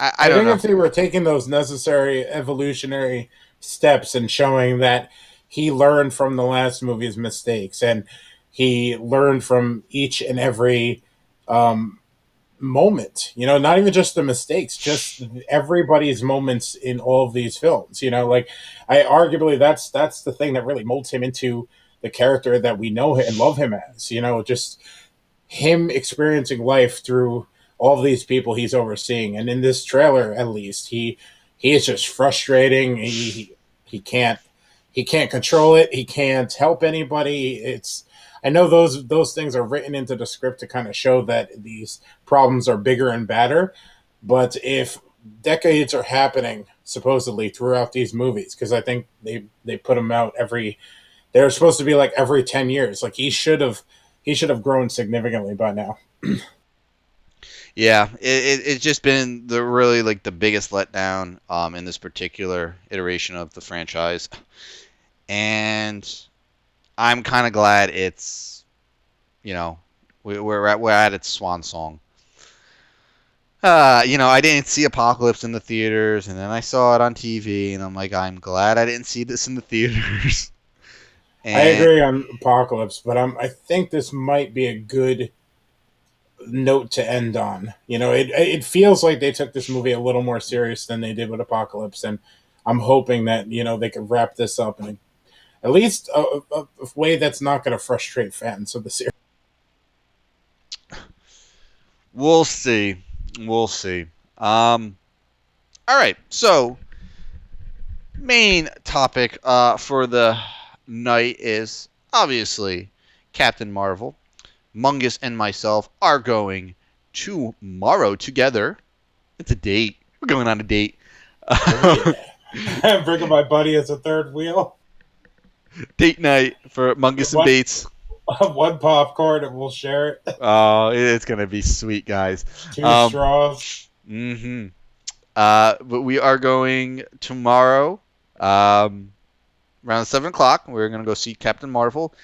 Speaker 7: I don't know.
Speaker 8: If they were taking those necessary evolutionary steps and showing that he learned from the last movie's mistakes and he learned from each and every moment, you know, not even just the mistakes, just everybody's moments in all of these films, you know, like arguably that's the thing that really molds him into the character that we know and love him as, you know, just him experiencing life through all of these people he's overseeing. And in this trailer, at least, he is just frustrating. He can't control it. He can't help anybody. I know those things are written into the script to kind of show that these problems are bigger and badder. But if decades are happening supposedly throughout these movies, because I think they put them out they're supposed to be like every 10 years. Like he should have grown significantly by now.
Speaker 7: Yeah, it's just been really like the biggest letdown in this particular iteration of the franchise, and I'm kind of glad it's, you know, we're at its swan song. You know, I didn't see Apocalypse in the theaters, and then I saw it on TV, and I'm like, I'm glad I didn't see this in the theaters.
Speaker 8: I agree on Apocalypse, but I think this might be a good note to end on. You know, it feels like they took this movie a little more serious than they did with Apocalypse, and I'm hoping that, you know, they can wrap this up in at least a way that's not going to frustrate fans of the series.
Speaker 7: We'll see. All right, so main topic for the night is obviously Captain Marvel. Mungus and myself are going tomorrow together. It's a date. We're going on a date.
Speaker 8: I'm bringing my buddy as a third wheel.
Speaker 7: Date night for Mungus and Bates.
Speaker 8: One popcorn and we'll share it.
Speaker 7: Oh, it's going to be sweet, guys.
Speaker 8: 2 straws.
Speaker 7: Mm-hmm. But we are going tomorrow around 7 o'clock. We're going to go see Captain Marvel.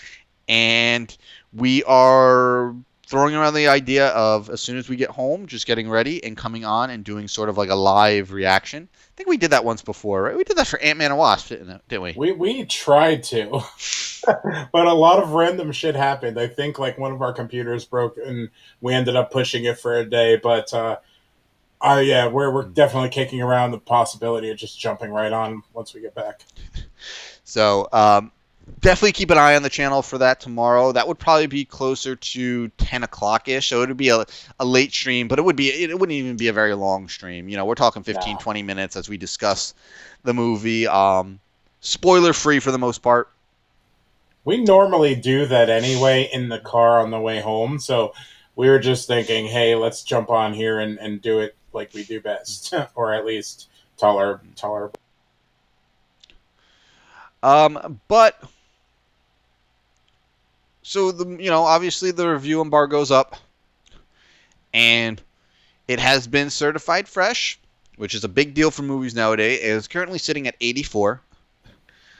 Speaker 7: And we are throwing around the idea of, as soon as we get home, just getting ready and coming on and doing sort of like a live reaction. I think we did that once before, right? We did that for Ant-Man and Wasp, didn't we?
Speaker 8: We tried to. But a lot of random shit happened. I think like one of our computers broke and we ended up pushing it for a day. But yeah, we're definitely kicking around the possibility of just jumping right on once we get back.
Speaker 7: So definitely keep an eye on the channel for that tomorrow. That would probably be closer to 10 o'clock-ish, so it would be a late stream, but it wouldn't even be a very long stream. You know, we're talking 15, 20 minutes as we discuss the movie. Spoiler-free for the most part.
Speaker 8: We normally do that anyway in the car on the way home, so we were just thinking, hey, let's jump on here and do it like we do best, or at least tolerable.
Speaker 7: But so obviously the review embargo's up, and it has been certified fresh, which is a big deal for movies nowadays. It is currently sitting at 84.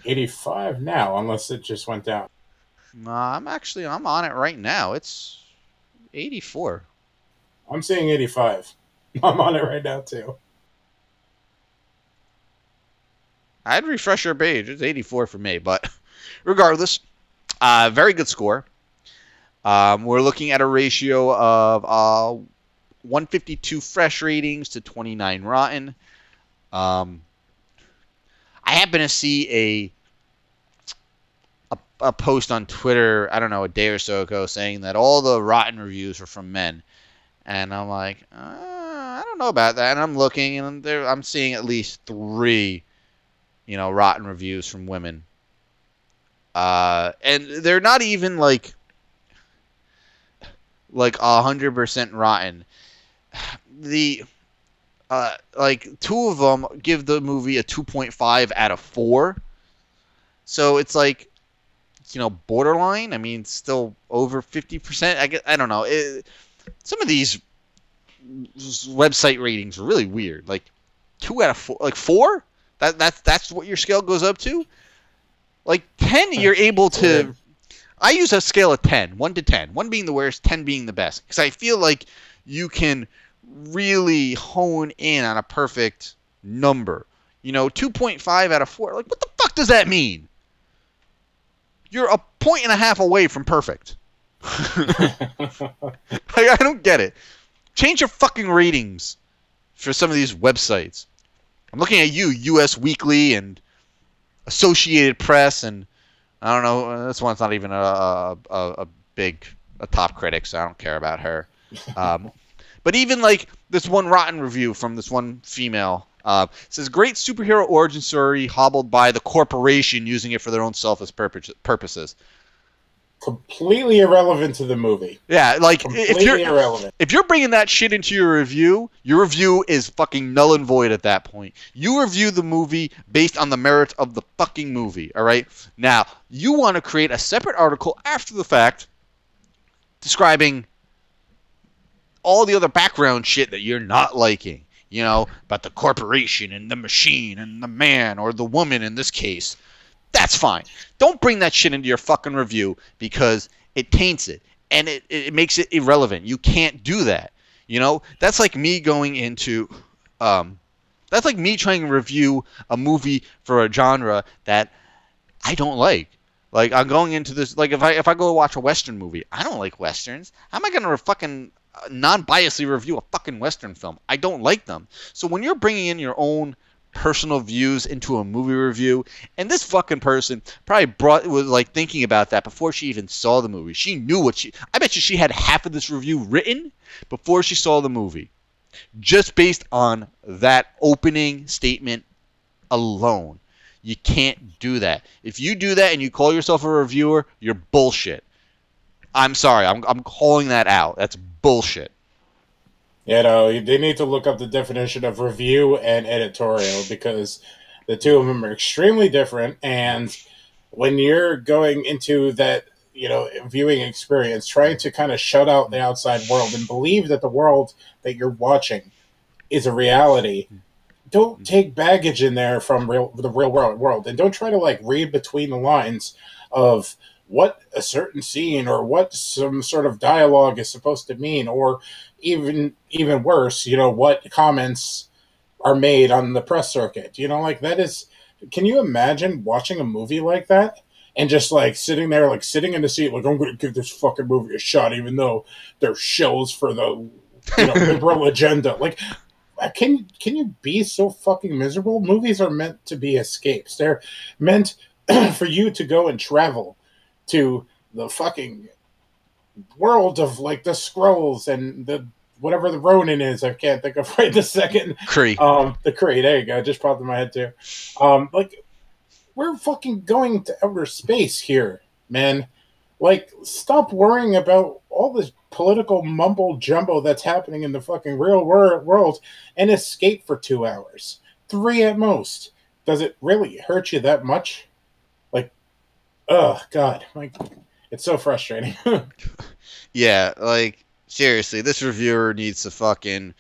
Speaker 8: 85 now, unless it just went down.
Speaker 7: I'm on it right now. It's 84.
Speaker 8: I'm seeing 85. I'm on it right now too.
Speaker 7: I'd refresh your page. It's 84 for me, but regardless, very good score. We're looking at a ratio of 152 fresh ratings to 29 rotten. I happen to see a post on Twitter, I don't know, a day or so ago, saying that all the rotten reviews were from men. And I'm like, I don't know about that. And I'm looking, and I'm seeing at least 3 rotten reviews from women. And they're not even like 100% rotten. The two of them give the movie a 2.5 out of 4. So it's like, borderline. I mean, still over 50%. I don't know. Some of these website ratings are really weird. Like 2 out of 4, like 4. That's what your scale goes up to. Like 10, you're able to. I use a scale of 10, 1 to 10, 1 being the worst, 10 being the best, because I feel like you can really hone in on a perfect number. 2.5 out of 4. Like, what the fuck does that mean? You're a 1.5 away from perfect. I don't get it. Change your fucking ratings for some of these websites. I'm looking at you, US Weekly and Associated Press, and I don't know. This one's not even a top critic, so I don't care about her. But even like this one rotten review from this one female says, great superhero origin story hobbled by the corporation using it for their own selfish purposes.
Speaker 8: Completely irrelevant to the movie.
Speaker 7: Yeah, like
Speaker 8: irrelevant.
Speaker 7: If you're bringing that shit into your review is fucking null and void at that point. You review the movie based on the merits of the fucking movie, all right? Now, you want to create a separate article after the fact describing all the other background shit that you're not liking, about the corporation and the machine and the man or the woman in this case. That's fine. Don't bring that shit into your fucking review because it taints it and it makes it irrelevant. You can't do that. That's like me going into that's like me trying to review a movie for a genre that I don't like. Like, I'm going into this, like, if I go watch a Western movie, I don't like Westerns. How am I going to fucking non-biasedly review a fucking Western film? I don't like them. So when you're bringing in your own personal views into a movie review, and this fucking person probably was like thinking about that before she even saw the movie. She knew I bet you she had half of this review written before she saw the movie, just based on that opening statement alone. You can't do that. If you do that and you call yourself a reviewer, you're bullshit. I'm sorry. I'm calling that out. That's bullshit.
Speaker 8: They need to look up the definition of review and editorial because the two of them are extremely different. And when you're going into that, viewing experience, trying to kind of shut out the outside world and believe that the world that you're watching is a reality, don't take baggage in there from the real world. And don't try to like read between the lines of what a certain scene or what some sort of dialogue is supposed to mean, or even worse, what comments are made on the press circuit. That is, can you imagine watching a movie like that and just like sitting there, like sitting in the seat, like, I'm going to give this fucking movie a shot, even though they're shills for the liberal agenda. Like, can you be so fucking miserable? Movies are meant to be escapes. They're meant for you to go and travel to the fucking world of like the Skrulls and the whatever the Ronin is. I can't think of right this second.
Speaker 7: Kree.
Speaker 8: The Kree. There you go. Just popped in my head too. Like, we're fucking going to outer space here, man. Like, stop worrying about all this political mumbo jumbo that's happening in the fucking real world and escape for 2 hours, 3 at most. Does it really hurt you that much? Like, oh God, like, it's so frustrating.
Speaker 7: Yeah, like, seriously, this reviewer needs to fucking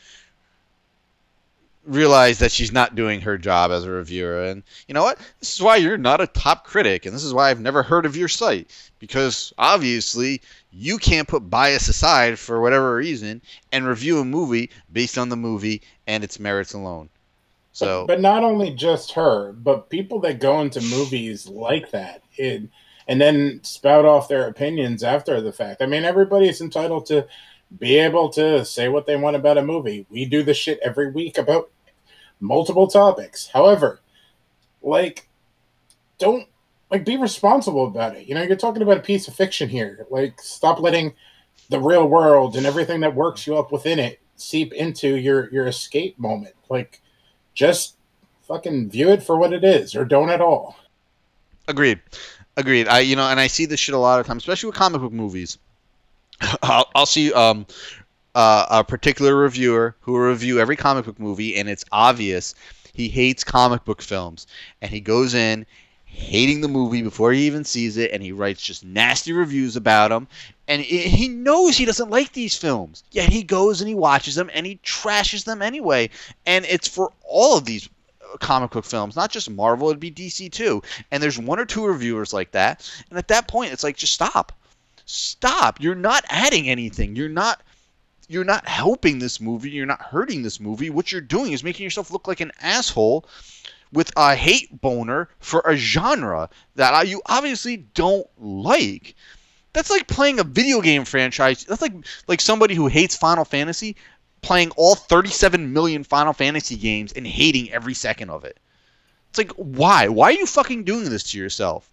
Speaker 7: realize that she's not doing her job as a reviewer. And you know what? This is why you're not a top critic, and this is why I've never heard of your site. Because obviously, you can't put bias aside for whatever reason and review a movie based on the movie and its merits alone. So,
Speaker 8: but not only just her, but people that go into movies like that and then spout off their opinions after the fact. I mean, everybody's entitled to be able to say what they want about a movie. We do this shit every week about multiple topics. However, like, don't, like, be responsible about it. You're talking about a piece of fiction here. Like, stop letting the real world and everything that works you up within it seep into your escape moment. Like, just fucking view it for what it is, or don't at all.
Speaker 7: Agreed. And I see this shit a lot of times, especially with comic book movies. I'll see a particular reviewer who will review every comic book movie, and it's obvious he hates comic book films, and he goes in hating the movie before he even sees it, and he writes just nasty reviews about them, and he knows he doesn't like these films, yet he goes and he watches them and he trashes them anyway. And it's for all of these comic book films, not just Marvel, it'd be DC too. And there's one or two reviewers like that, and at that point it's like, just stop. You're not adding anything. You're not helping this movie. You're not hurting this movie. What you're doing is making yourself look like an asshole with a hate boner for a genre that you obviously don't like. That's like playing a video game franchise. That's like somebody who hates Final Fantasy playing all 37 million Final Fantasy games and hating every second of it. It's like, why? Why are you fucking doing this to yourself?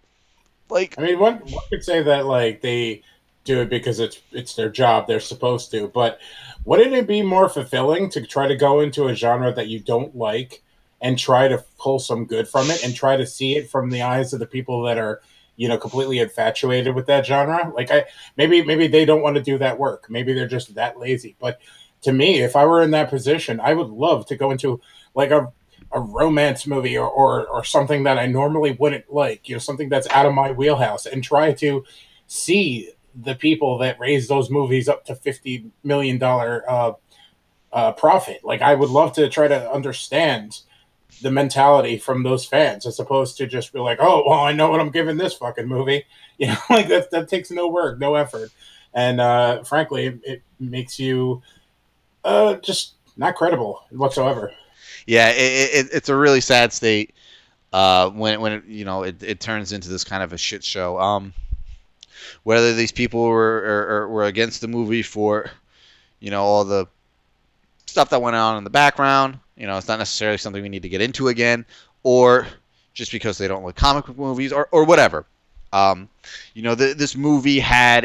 Speaker 7: Like,
Speaker 8: I mean, one could say that like they do it because it's their job, they're supposed to. But wouldn't it be more fulfilling to try to go into a genre that you don't like and try to pull some good from it and try to see it from the eyes of the people that are, you know, completely infatuated with that genre? Like, maybe they don't want to do that work. Maybe they're just that lazy. But to me, if I were in that position, I would love to go into like a romance movie or something that I normally wouldn't like, you know, something that's out of my wheelhouse, and try to see the people that raise those movies up to $50 million profit. Like, I would love to try to understand the mentality from those fans, as opposed to just be like, oh, well, I know what I'm giving this fucking movie. You know, like that takes no work, no effort. And frankly, it makes you just not credible whatsoever.
Speaker 7: Yeah, it's a really sad state when it turns into this kind of a shit show. Whether these people were against the movie for, you know, all the stuff that went on in the background, you know, it's not necessarily something we need to get into again, or just because they don't like comic book movies, or whatever. You know, this movie had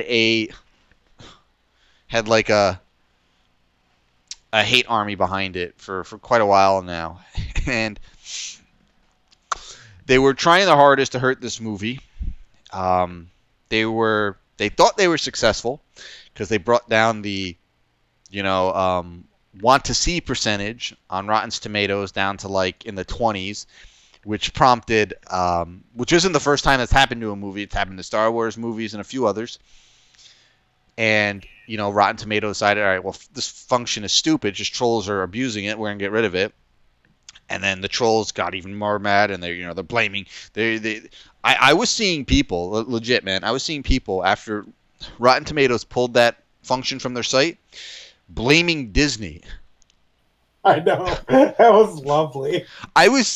Speaker 7: like a hate army behind it for quite a while now, and they were trying their hardest to hurt this movie. They thought they were successful because they brought down the, you know, want to see percentage on Rotten Tomatoes down to like in the 20s, which prompted, which isn't the first time that's happened to a movie. It's happened to Star Wars movies and a few others. And, you know, Rotten Tomatoes decided, all right, well, this function is stupid. Just trolls are abusing it. We're going to get rid of it. And then the trolls got even more mad, and they're blaming. I was seeing people, legit, man. I was seeing people after Rotten Tomatoes pulled that function from their site, blaming Disney.
Speaker 8: I know. That was lovely.
Speaker 7: I was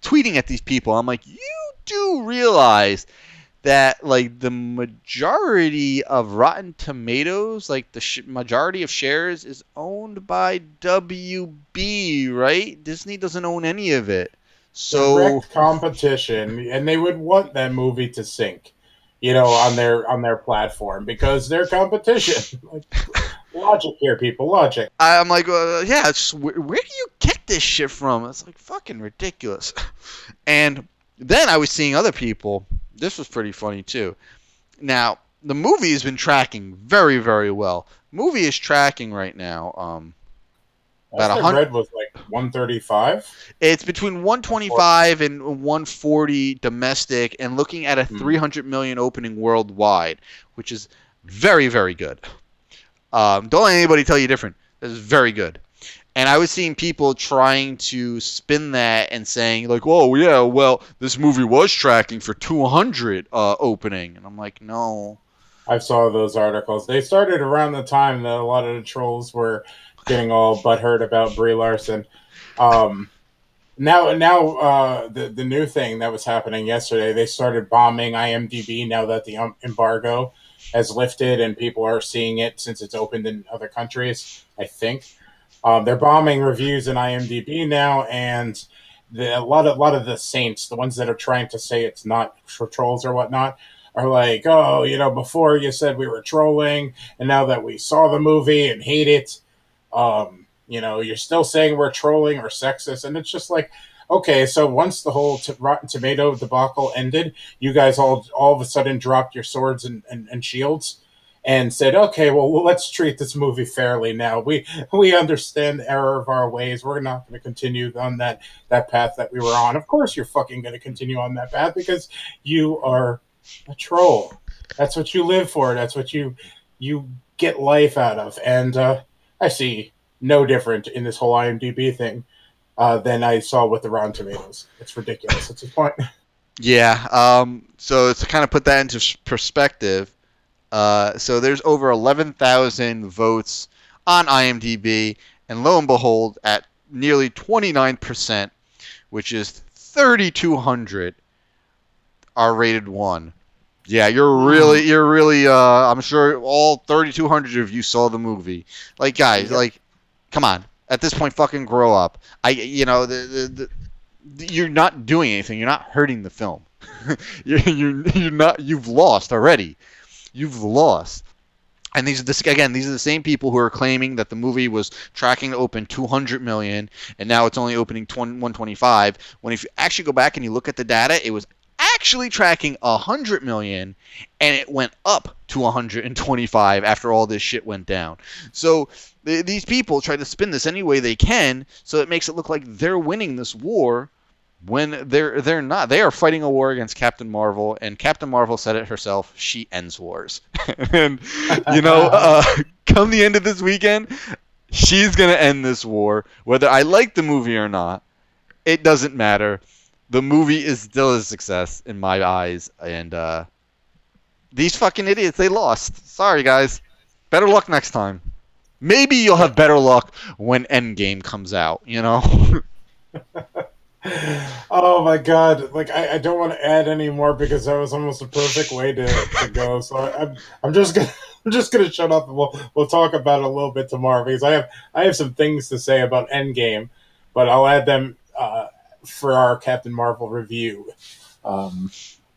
Speaker 7: tweeting at these people. I'm like, you do realize that, like, the majority of Rotten Tomatoes, like the majority of shares, is owned by WB, right? Disney doesn't own any of it. So
Speaker 8: direct competition, and they would want that movie to sink, you know, on their platform, because they're competition. Like, logic here, people, logic.
Speaker 7: I'm like, yeah, it's, where do you get this shit from? It's like fucking ridiculous. And then I was seeing other people. This was pretty funny too. Now, the movie has been tracking very, very well. Movie is tracking right now.
Speaker 8: About 100 was like 135.
Speaker 7: It's between 125 and 140 domestic, and looking at a 300 million opening worldwide, which is very, very good. Don't let anybody tell you different. This is very good. And I was seeing people trying to spin that and saying, like, "Whoa, yeah, well, this movie was tracking for 200 opening," and I'm like, no.
Speaker 8: I saw those articles. They started around the time that a lot of the trolls were getting all butthurt about Brie Larson. Now, the new thing that was happening yesterday, they started bombing IMDb now that the embargo has lifted and people are seeing it since it's opened in other countries, I think. They're bombing reviews in IMDb now, and a lot of the saints, the ones that are trying to say it's not for trolls or whatnot, are like, oh, you know, before you said we were trolling, and now that we saw the movie and hate it, you know, you're still saying we're trolling or sexist. And it's just like, okay, so once the whole Rotten Tomato debacle ended, you guys all of a sudden dropped your swords and shields and said, okay, well, let's treat this movie fairly now. We understand the error of our ways. We're not going to continue on that path that we were on. Of course you're fucking going to continue on that path because you are a troll. That's what you live for. That's what you get life out of. And I see no different in this whole IMDb thing than I saw with the Rotten Tomatoes. It's ridiculous. It's a point.
Speaker 7: Yeah. So to kind of put that into perspective, so there's over 11,000 votes on IMDb, and lo and behold, at nearly 29%, which is 3,200, are rated 1. Yeah, you're really. I'm sure all 3,200 of you saw the movie. Like, guys, like, come on. At this point, fucking grow up. You're not doing anything. You're not hurting the film. you're not. You've lost already. You've lost. And these are the same people who are claiming that the movie was tracking to open 200 million, and now it's only opening 125. When if you actually go back and you look at the data, it was actually tracking 100 million, and it went up to 125 after all this shit went down. So these people try to spin this any way they can, so it makes it look like they're winning this war when they're not. They are fighting a war against Captain Marvel, and Captain Marvel said it herself, she ends wars. And come the end of this weekend, she's gonna end this war. Whether I like the movie or not, it doesn't matter. The movie is still a success in my eyes, and these fucking idiots, they lost. Sorry, guys. Better luck next time. Maybe you'll have better luck when Endgame comes out, you know?
Speaker 8: Oh my god! Like I don't want to add any more because that was almost a perfect way to go. So I'm just gonna shut up and we'll talk about it a little bit tomorrow because I have some things to say about Endgame, but I'll add them for our Captain Marvel review.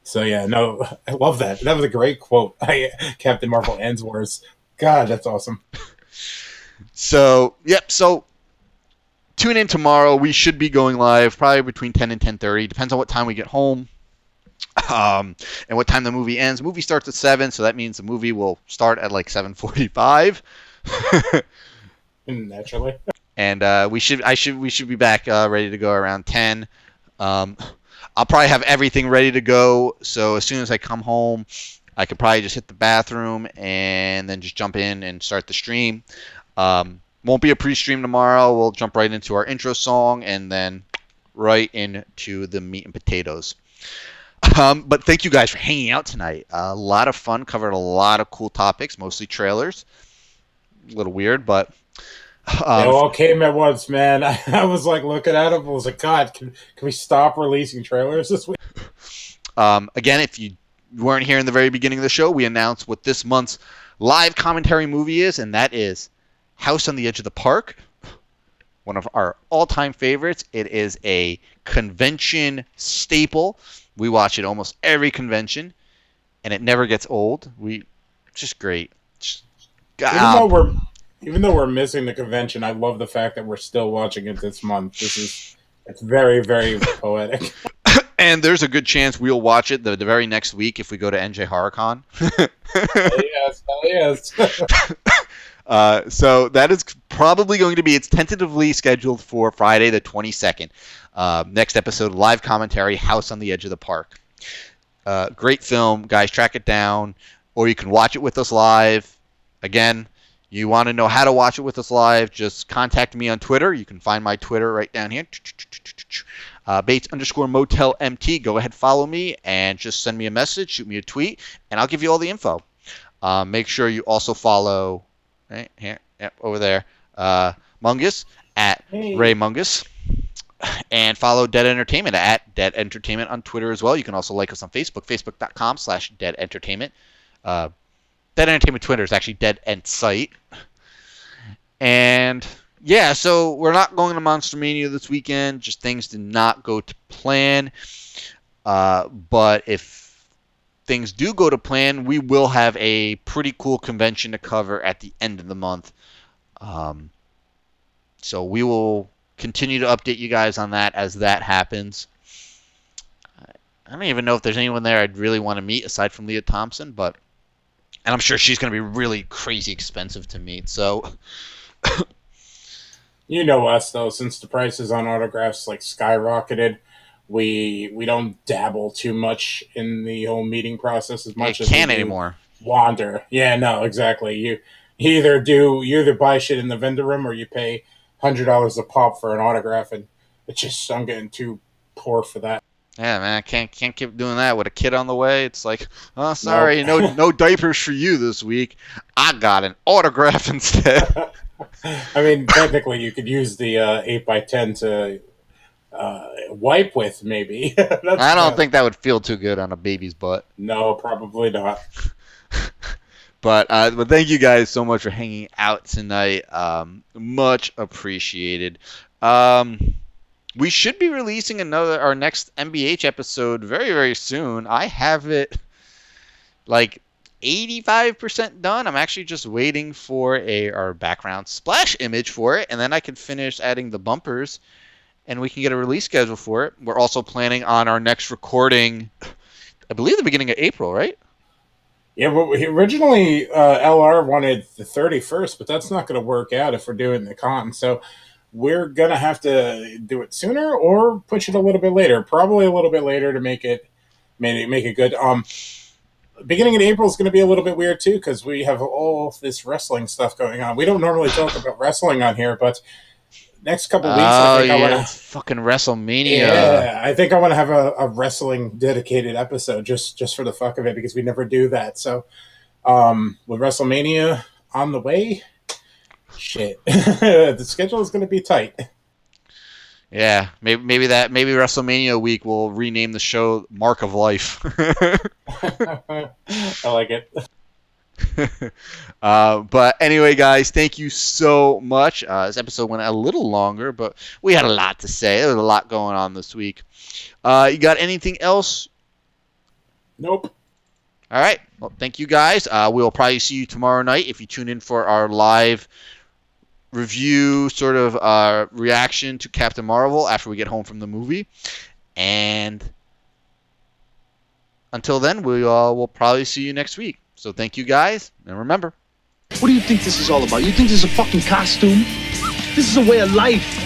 Speaker 8: So yeah, no, I love that. That was a great quote. Captain Marvel ends wars. God, that's awesome.
Speaker 7: So yep. So tune in tomorrow. We should be going live probably between 10 and 10:30. Depends on what time we get home, and what time the movie ends. The movie starts at 7, so that means the movie will start at like 7:45.
Speaker 8: Naturally.
Speaker 7: And we should be back ready to go around 10. I'll probably have everything ready to go, so as soon as I come home, I could probably just hit the bathroom and then just jump in and start the stream. Won't be a pre-stream tomorrow. We'll jump right into our intro song and then right into the meat and potatoes. But thank you guys for hanging out tonight. A lot of fun. Covered a lot of cool topics, mostly trailers. A little weird, but
Speaker 8: they all came at once, man. I was like looking at them. I was like, God, can we stop releasing trailers this week?
Speaker 7: Again, if you weren't here in the very beginning of the show, we announced what this month's live commentary movie is, and that is House on the Edge of the Park, one of our all-time favorites. It is a convention staple. We watch it almost every convention, and it never gets old. Just great.
Speaker 8: Even though we're missing the convention, I love the fact that we're still watching it this month. It's very, very poetic.
Speaker 7: And there's a good chance we'll watch it the very next week if we go to NJ HorrorCon.
Speaker 8: Yes.
Speaker 7: So that is probably going to be, it's tentatively scheduled for Friday the 22nd. Next episode, live commentary, House on the Edge of the Park. Great film. Guys, track it down. Or you can watch it with us live. Again, you want to know how to watch it with us live, just contact me on Twitter. You can find my Twitter right down here. Bates_MotelMT. Go ahead, follow me, and just send me a message, shoot me a tweet, and I'll give you all the info. Make sure you also follow... Right here, yep, over there. Mungus at Ray Mungus, and follow Dead Entertainment at Dead Entertainment on Twitter as well. You can also like us on Facebook, facebook.com/Dead Entertainment. Dead Entertainment Twitter is actually Dead Ent Site. And yeah, so we're not going to Monster Mania this weekend. Just things did not go to plan. But if things do go to plan, we will have a pretty cool convention to cover at the end of the month. So we will continue to update you guys on that as that happens. I don't even know if there's anyone there I'd really want to meet aside from Leah Thompson, and I'm sure she's going to be really crazy expensive to meet. So,
Speaker 8: you know us though, since the prices on autographs like skyrocketed, we don't dabble too much in the whole meeting process as much as
Speaker 7: can't anymore.
Speaker 8: Wander. Yeah, no, exactly. You either buy shit in the vendor room or you pay $100 a pop for an autograph, and it's just I'm getting too poor for that.
Speaker 7: Yeah, man, I can't keep doing that with a kid on the way. It's like, oh, sorry, no diapers for you this week. I got an autograph instead.
Speaker 8: I mean, technically, you could use the 8x10 to wipe with, maybe.
Speaker 7: I don't think that would feel too good on a baby's butt.
Speaker 8: No, probably not.
Speaker 7: But thank you guys so much for hanging out tonight. Much appreciated. We should be releasing our next MBH episode very, very soon. I have it like 85% done. I'm actually just waiting for our background splash image for it, and then I can finish adding the bumpers, and we can get a release schedule for it. We're also planning on our next recording, I believe the beginning of April, right?
Speaker 8: Yeah, well, originally LR wanted the 31st, but that's not going to work out if we're doing the con. So we're going to have to do it sooner or push it a little bit later. Probably a little bit later to make it good. Beginning in April is going to be a little bit weird, too, because we have all this wrestling stuff going on. We don't normally talk about wrestling on here, but next couple weeks, I want to
Speaker 7: fucking WrestleMania.
Speaker 8: Yeah, I think I want to have a wrestling dedicated episode just for the fuck of it, because we never do that. So, with WrestleMania on the way, shit, the schedule is going to be tight.
Speaker 7: Yeah, maybe WrestleMania week we'll rename the show Mark of Life.
Speaker 8: I like it.
Speaker 7: But anyway, guys, thank you so much. This episode went a little longer, but we had a lot to say. There was a lot going on this week. You got anything else?
Speaker 8: Nope.
Speaker 7: All right. Well, thank you, guys. We'll probably see you tomorrow night if you tune in for our live review sort of reaction to Captain Marvel after we get home from the movie. And until then, we'll probably see you next week. So thank you, guys, and remember.
Speaker 6: What do you think this is all about? You think this is a fucking costume? This is a way of life.